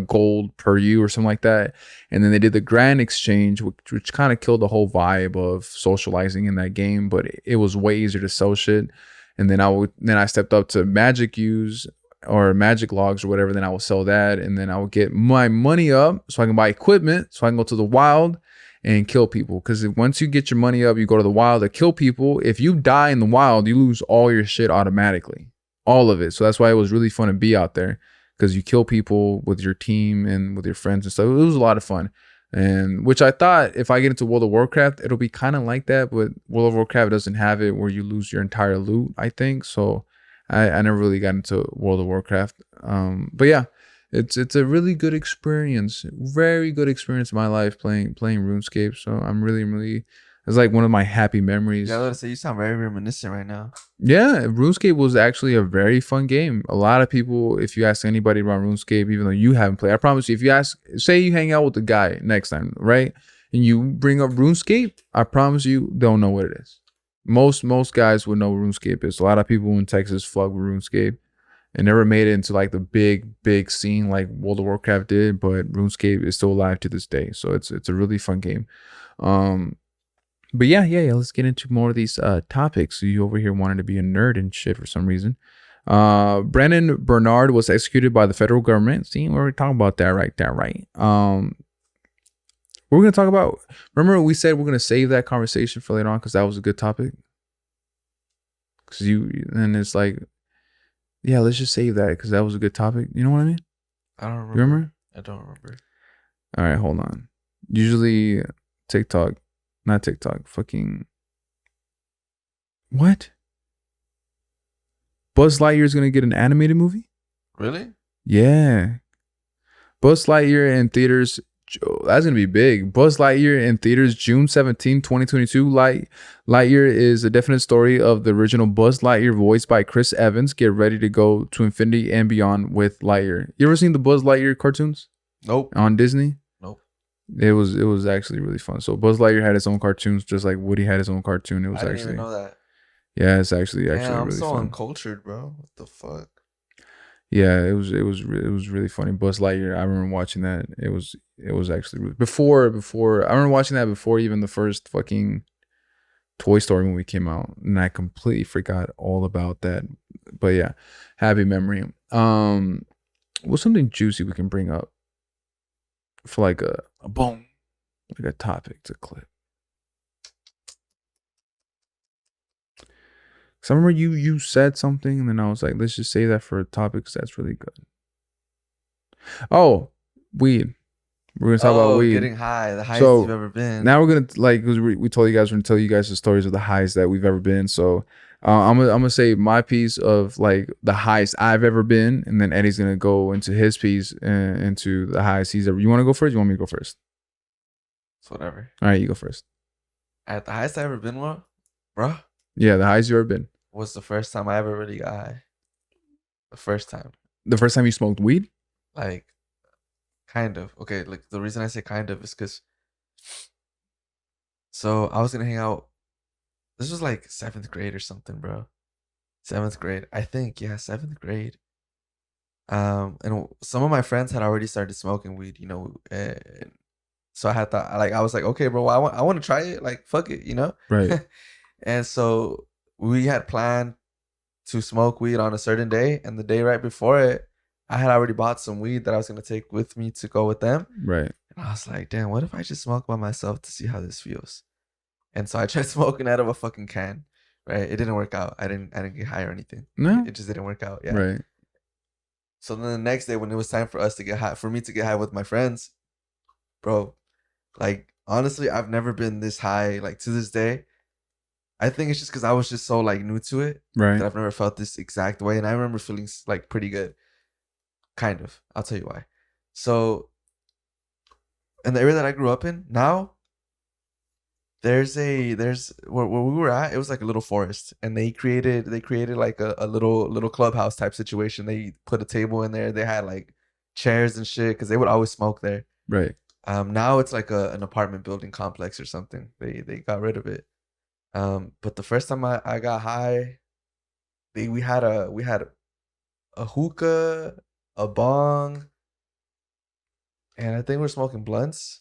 gold per U or something like that. And then they did the grand exchange, which kind of killed the whole vibe of socializing in that game, but it was way easier to sell shit. And then I stepped up to magic use or magic logs or whatever. Then I will sell that, and then I will get my money up so I can buy equipment, so I can go to the wild and kill people. Because once you get your money up, you go to the wild to kill people. If you die in the wild, you lose all your shit automatically, all of it. So that's why it was really fun to be out there, because you kill people with your team and with your friends and stuff. It was a lot of fun. And which I thought if I get into World of Warcraft, it'll be kind of like that, but World of Warcraft doesn't have it where you lose your entire loot, I think. So I never really got into World of Warcraft. But yeah, it's a really good experience, very good experience in my life playing RuneScape. So I'm really it's like one of my happy memories. Yeah, I was gonna say, you sound very reminiscent right now. Yeah, RuneScape was actually a very fun game. A lot of people, if you ask anybody about RuneScape, even though you haven't played, I promise you, if you ask, say you hang out with the guy next time, right? And you bring up RuneScape, I promise you, they'll know what it is. Most guys would know what RuneScape is. A lot of people in Texas fuck with RuneScape and never made it into like the big scene like World of Warcraft did, but RuneScape is still alive to this day. So it's a really fun game. But yeah, let's get into more of these topics. You over here wanted to be a nerd and shit for some reason. Brandon Bernard was executed by the federal government. See, we're talking about that right there, right? We're gonna talk about. Remember, we said we're gonna save that conversation for later on because that was a good topic. Because and it's like, yeah, let's just save that because that was a good topic. You know what I mean? I don't remember. You remember? I don't remember. All right, hold on. Usually TikTok. Not TikTok. Fucking. What? Buzz Lightyear is gonna get an animated movie? Really? Yeah. Buzz Lightyear in theaters. That's gonna be big. Buzz Lightyear in theaters June 17, 2022. Lightyear is a definite story of the original Buzz Lightyear voiced by Chris Evans. Get ready to go to infinity and beyond with Lightyear. You ever seen the Buzz Lightyear cartoons? Nope. On Disney? Nope. It was actually really fun. So Buzz Lightyear had his own cartoons, just like Woody had his own cartoon. It was I didn't actually even know that. Yeah, it's actually I'm really so fun. uncultured, bro. What the fuck? Yeah, it was really funny. Buzz Lightyear. I remember watching that. It was actually before. I remember watching that before even the first fucking Toy Story movie came out, and I completely forgot all about that. But yeah, happy memory. What's something juicy we can bring up for like a boom, like a topic to clip? Cause I remember you said something, and then I was like, let's just say that for a topic, cause that's really good. Oh, weed. We're gonna talk about weed. Getting high, the highest you've ever been. Now we're gonna like, cause we told you guys, we're gonna tell you guys the stories of the highs that we've ever been. So I'm gonna say my piece of like the highest I've ever been, and then Eddie's gonna go into his piece into the highest he's ever. You want to go first? You want me to go first? It's whatever. All right, you go first. At the highest I ever been, bro. Yeah, the highest you've ever been. Was the first time I ever really got high. The first time. The first time you smoked weed? Like, kind of. Okay, like the reason I say kind of is because. So I was gonna hang out. This was like 7th grade or something, bro. 7th grade, I think. Yeah, 7th grade. And some of my friends had already started smoking weed, you know. And so I was like, okay, bro, well, I want to try it. Like, fuck it, you know. Right. And so we had planned to smoke weed on a certain day, and the day right before it, I had already bought some weed that I was gonna take with me to go with them. Right. And I was like, damn, what if I just smoke by myself to see how this feels? And so I tried smoking out of a fucking can. Right. It didn't work out. I didn't get high or anything. No. It just didn't work out. Yeah. Right. So then the next day when it was time for us to get high, for me to get high with my friends, bro, like honestly, I've never been this high. Like to this day. I think it's just because I was just so like new to it. Right. That I've never felt this exact way. And I remember feeling like pretty good. Kind of. I'll tell you why. So in the area that I grew up in now, there's where we were at, it was like a little forest, and they created like a little clubhouse type situation. They put a table in there. They had like chairs and shit because they would always smoke there. Right. Now it's like an apartment building complex or something. They got rid of it. But the first time I got high, we had a hookah, a bong, and I think we're smoking blunts.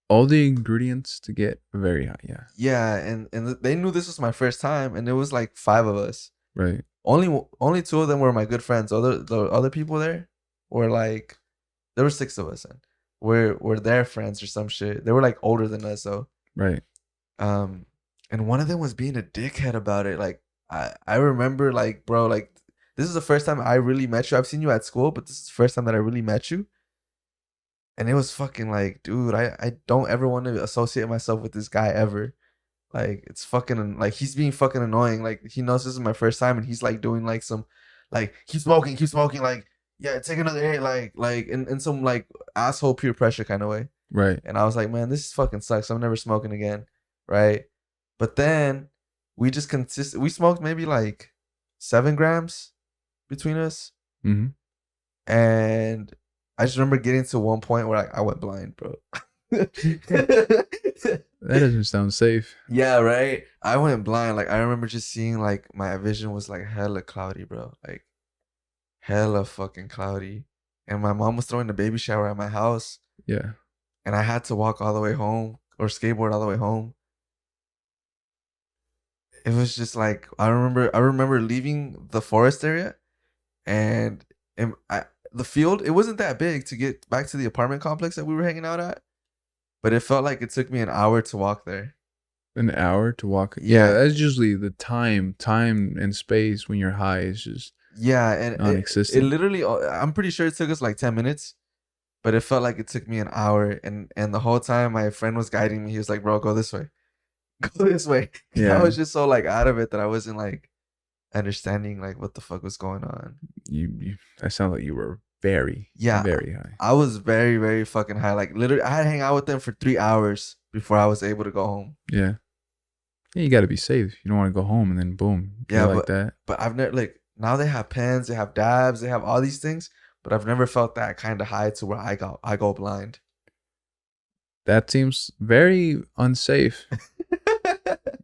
All the ingredients to get very high. Yeah. Yeah, and they knew this was my first time, and it was like 5 of us. Right. Only 2 of them were my good friends. The other people there were like, there were 6 of us. were their friends or some shit. They were like older than us though. Right. And one of them was being a dickhead about it. Like I remember like, bro, like this is the first time I really met you. I've seen you at school, but this is the first time that I really met you. And it was fucking like, dude, I don't ever want to associate myself with this guy ever. Like, it's fucking, like, he's being fucking annoying. Like, he knows this is my first time and he's like doing like some, like, keep smoking, like, yeah, take another hit, like, in some like asshole peer pressure kind of way. Right. And I was like, man, this fucking sucks. I'm never smoking again. Right. But then we just we smoked maybe like 7 grams between us. Mm-hmm. And I just remember getting to one point where I went blind, bro. That doesn't sound safe. Yeah, right. I went blind. Like I remember just seeing like my vision was like hella cloudy, bro. Like hella fucking cloudy. And my mom was throwing the baby shower at my house. Yeah. And I had to walk all the way home or skateboard all the way home. It was just like I remember leaving the forest area and the field, it wasn't that big to get back to the apartment complex that we were hanging out at. But it felt like it took me an hour to walk there. An hour to walk? Yeah, that's usually the time and space when you're high is just and non-existent. It literally, I'm pretty sure it took us like 10 minutes, but it felt like it took me an hour. And the whole time my friend was guiding me. He was like, bro, go this way. Go this way. Yeah. I was just so like out of it that I wasn't like understanding like what the fuck was going on. You that sounds like you were very high. I was very, very fucking high. Like literally I had to hang out with them for 3 hours before I was able to go home. Yeah, you got to be safe. You don't want to go home and then boom, like that. But I've never, like, now they have pens, they have dabs, they have all these things, but I've never felt that kind of high to where I go blind. That seems very unsafe.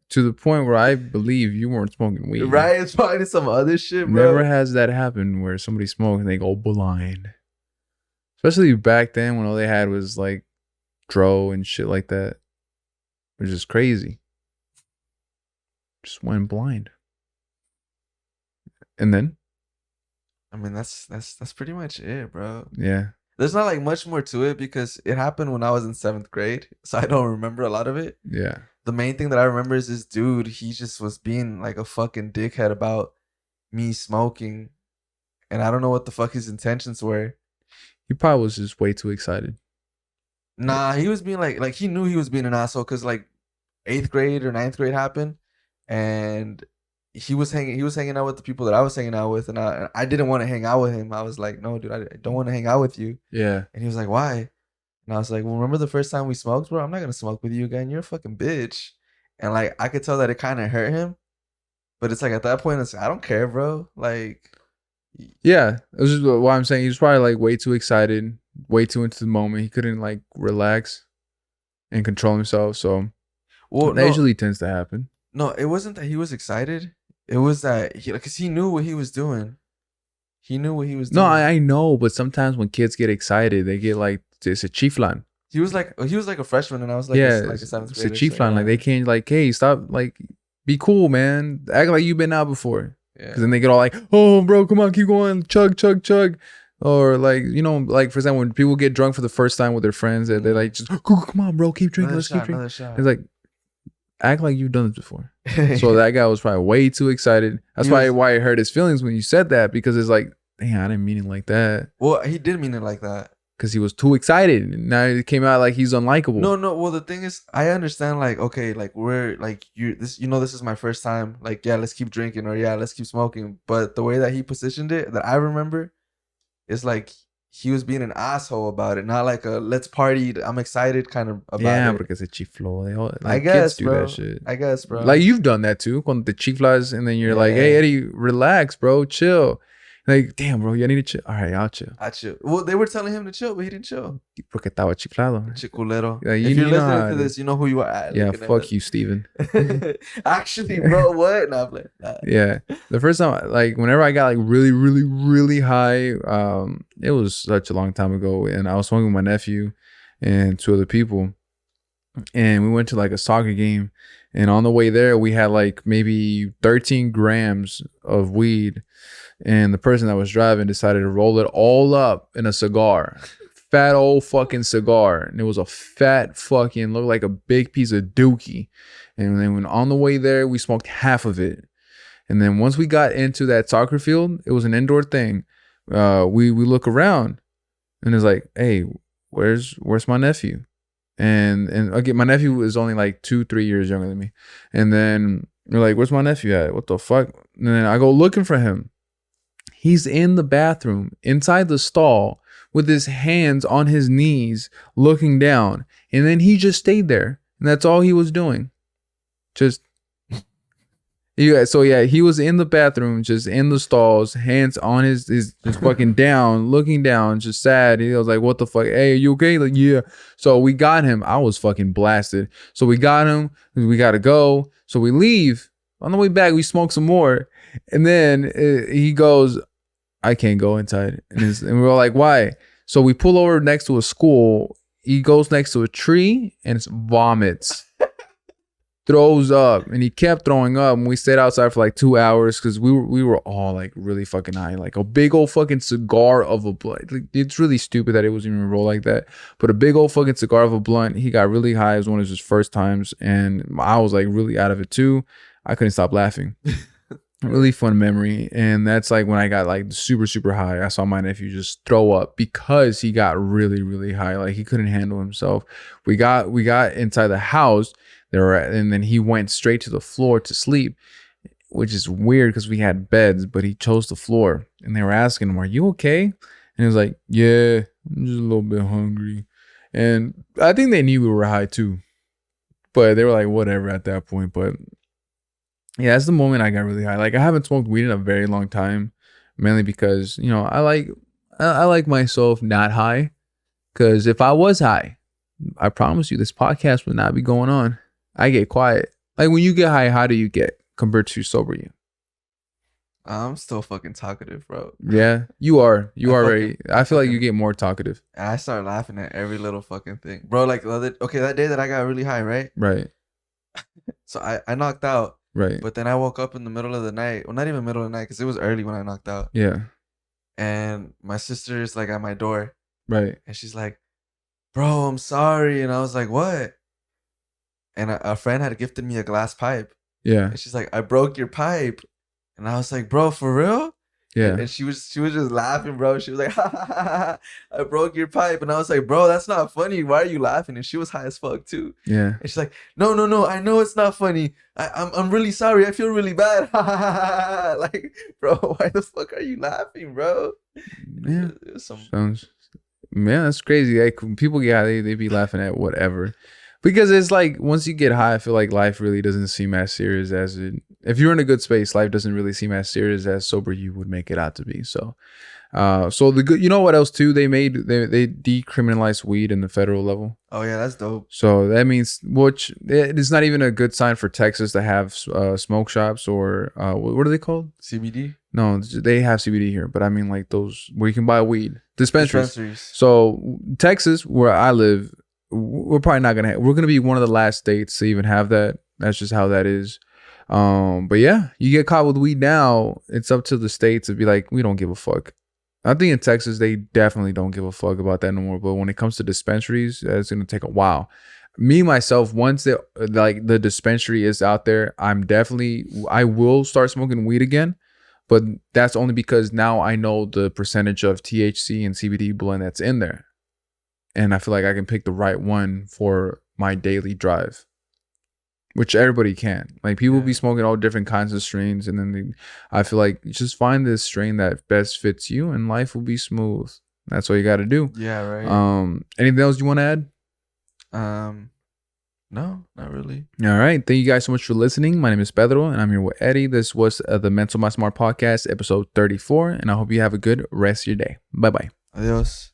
To the point where I believe you weren't smoking weed. Right? It's probably some other shit, bro. Never has that happened where somebody smokes and they go blind. Especially back then when all they had was like dro and shit like that. Which is crazy. Just went blind. And then? I mean, that's pretty much it, bro. Yeah. There's not like much more to it because it happened when I was in 7th grade. So I don't remember a lot of it. Yeah. The main thing that I remember is this dude, he just was being like a fucking dickhead about me smoking. And I don't know what the fuck his intentions were. He probably was just way too excited. Nah, he was being like he knew he was being an asshole because like 8th grade or 9th grade happened. And he was hanging out with the people that I was hanging out with. And I didn't want to hang out with him. I was like, no, dude, I don't want to hang out with you. Yeah. And he was like, why? And I was like, well, remember the first time we smoked, bro? I'm not going to smoke with you again. You're a fucking bitch. And like, I could tell that it kind of hurt him. But it's like at that point, it's like, I don't care, bro. Like. Yeah. This is what I'm saying. He was probably like way too excited, way too into the moment. He couldn't like relax and control himself. So that usually tends to happen. No, it wasn't that he was excited. It was that because he knew what he was doing. He knew what he was doing. No, I know. But sometimes when kids get excited, they get like, it's a chiflan. He was like a freshman, and I was like, yeah, like a 7th grader. It's a chiflan. Like they can't like, hey, stop, like, be cool, man. Act like you've been out before. Because then they get all like, oh, bro, come on, keep going, chug, chug, chug. Or like, you know, like for example, when people get drunk for the first time with their friends, they're like, just come on, bro, keep drinking, let's keep drinking. It's like, act like you've done this before. So that guy was probably way too excited. That's why it hurt his feelings when you said that, because it's like, damn, I didn't mean it like that. Well, he did mean it like that. Because he was too excited. And now it came out like he's unlikable. No. Well, the thing is, I understand, like, okay, like we're like this is my first time. Like, yeah, let's keep drinking, or yeah, let's keep smoking. But the way that he positioned it, that I remember, is like he was being an asshole about it, not like a let's party, I'm excited kind of about it. Yeah, because it's chiflo. They all, like, I guess, kids do bro. that shit. I guess, bro. Like you've done that too. When the chiflas, and then you're like, hey, Eddie, relax, bro, chill. Like, damn, bro, you need to chill. All right, I'll chill. I chill. Well, they were telling him to chill, but he didn't chill. Porque estaba chiflado. Chiculero. Yeah, if you're listening to this, you know who you are. Yeah, fuck you, Steven. Actually, bro, what? No, I'm like, nah. Yeah. The first time, like, whenever I got, like, really, really, really high, it was such a long time ago. And I was smoking with my nephew and 2 other people. And we went to, like, a soccer game. And on the way there, we had, like, maybe 13 grams of weed. And the person that was driving decided to roll it all up in a cigar. fat old fucking cigar. And it was a fat fucking, looked like a big piece of dookie. And then when on the way there, we smoked half of it. And then once we got into that soccer field, it was an indoor thing. We look around and it's like, hey, where's my nephew? And again, my nephew is only like 2-3 years younger than me. And then we're like, where's my nephew at? What the fuck? And then I go looking for him. He's in the bathroom inside the stall with his hands on his knees looking down. And then he just stayed there. And that's all he was doing. Just he was in the bathroom, just in the stalls, hands on his fucking down, looking down, just sad. He was like, what the fuck? Hey, are you okay? Like, yeah. So we got him. I was fucking blasted. So we got him. We got to go. So we leave. On the way back, we smoke some more. And then he goes, I can't go inside. And we were like, why? So we pull over next to a school. He goes next to a tree and it's vomits. Throws up, and he kept throwing up, and we stayed outside for like 2 hours because we were all like really fucking high, like a big old fucking cigar of a blunt. Like, it's really stupid that it was even roll like that, but a big old fucking cigar of a blunt. He got really high. It was one of his first times, and I was like really out of it too. I couldn't stop laughing. Really fun memory. And that's like when I got like super, super high. I saw my nephew just throw up because he got really, really high. Like he couldn't handle himself. We got inside the house there, and then he went straight to the floor to sleep, which is weird because we had beds, but he chose the floor. And they were asking him, are you okay? And he was like, yeah, I'm just a little bit hungry. And I think they knew we were high too, but they were like, whatever at that point. But yeah, that's the moment I got really high. Like I haven't smoked weed in a very long time, mainly because, you know, I like myself not high, because if I was high, I promise you this podcast would not be going on. I get quiet. Like when you get high, how do you get compared to sober you? I'm still fucking talkative, bro. Yeah, you are. You are very. I feel like you get more talkative. I start laughing at every little fucking thing, bro. Like that day that I got really high, right? Right. So I knocked out. Right. But then I woke up in the middle of the night. Well, not even middle of the night, because it was early when I knocked out. Yeah. And my sister is like at my door. Right. And she's like, bro, I'm sorry. And I was like, what? And a friend had gifted me a glass pipe. Yeah. And she's like, I broke your pipe. And I was like, bro, for real? Yeah. And she was just laughing, bro. She was like, ha, ha, ha, ha, I broke your pipe. And I was like, bro, that's not funny. Why are you laughing? And she was high as fuck too. Yeah. And she's like, no, I know it's not funny. I'm really sorry. I feel really bad. Like, bro, why the fuck are you laughing, bro? Yeah. Sounds, man, that's crazy. Like when people get high, they be laughing at whatever. Because it's like once you get high, I feel like life really doesn't seem as serious as it. If you're in a good space, life doesn't really seem as serious as sober you would make it out to be. So, the good. You know what else too? They decriminalized weed in the federal level. Oh yeah, that's dope. So that means it is not even a good sign for Texas to have smoke shops or what are they called? CBD. No, they have CBD here, but I mean like those where you can buy weed dispensaries. So Texas, where I live, we're probably not gonna. We're gonna be one of the last states to even have that. That's just how that is. But yeah, you get caught with weed now, it's up to the states to be like, we don't give a fuck. I think in Texas they definitely don't give a fuck about that no more. But when it comes to dispensaries, it's gonna take a while. Me myself, once the dispensary is out there, I will start smoking weed again. But that's only because now I know the percentage of THC and CBD blend that's in there. And I feel like I can pick the right one for my daily drive, which everybody can. Like people be smoking all different kinds of strains. And then I feel like you just find this strain that best fits you and life will be smooth. That's all you got to do. Yeah, right. Anything else you want to add? No, not really. All right. Thank you guys so much for listening. My name is Pedro and I'm here with Eddie. This was the Menso Mas Smart Podcast, episode 34. And I hope you have a good rest of your day. Bye-bye. Adios.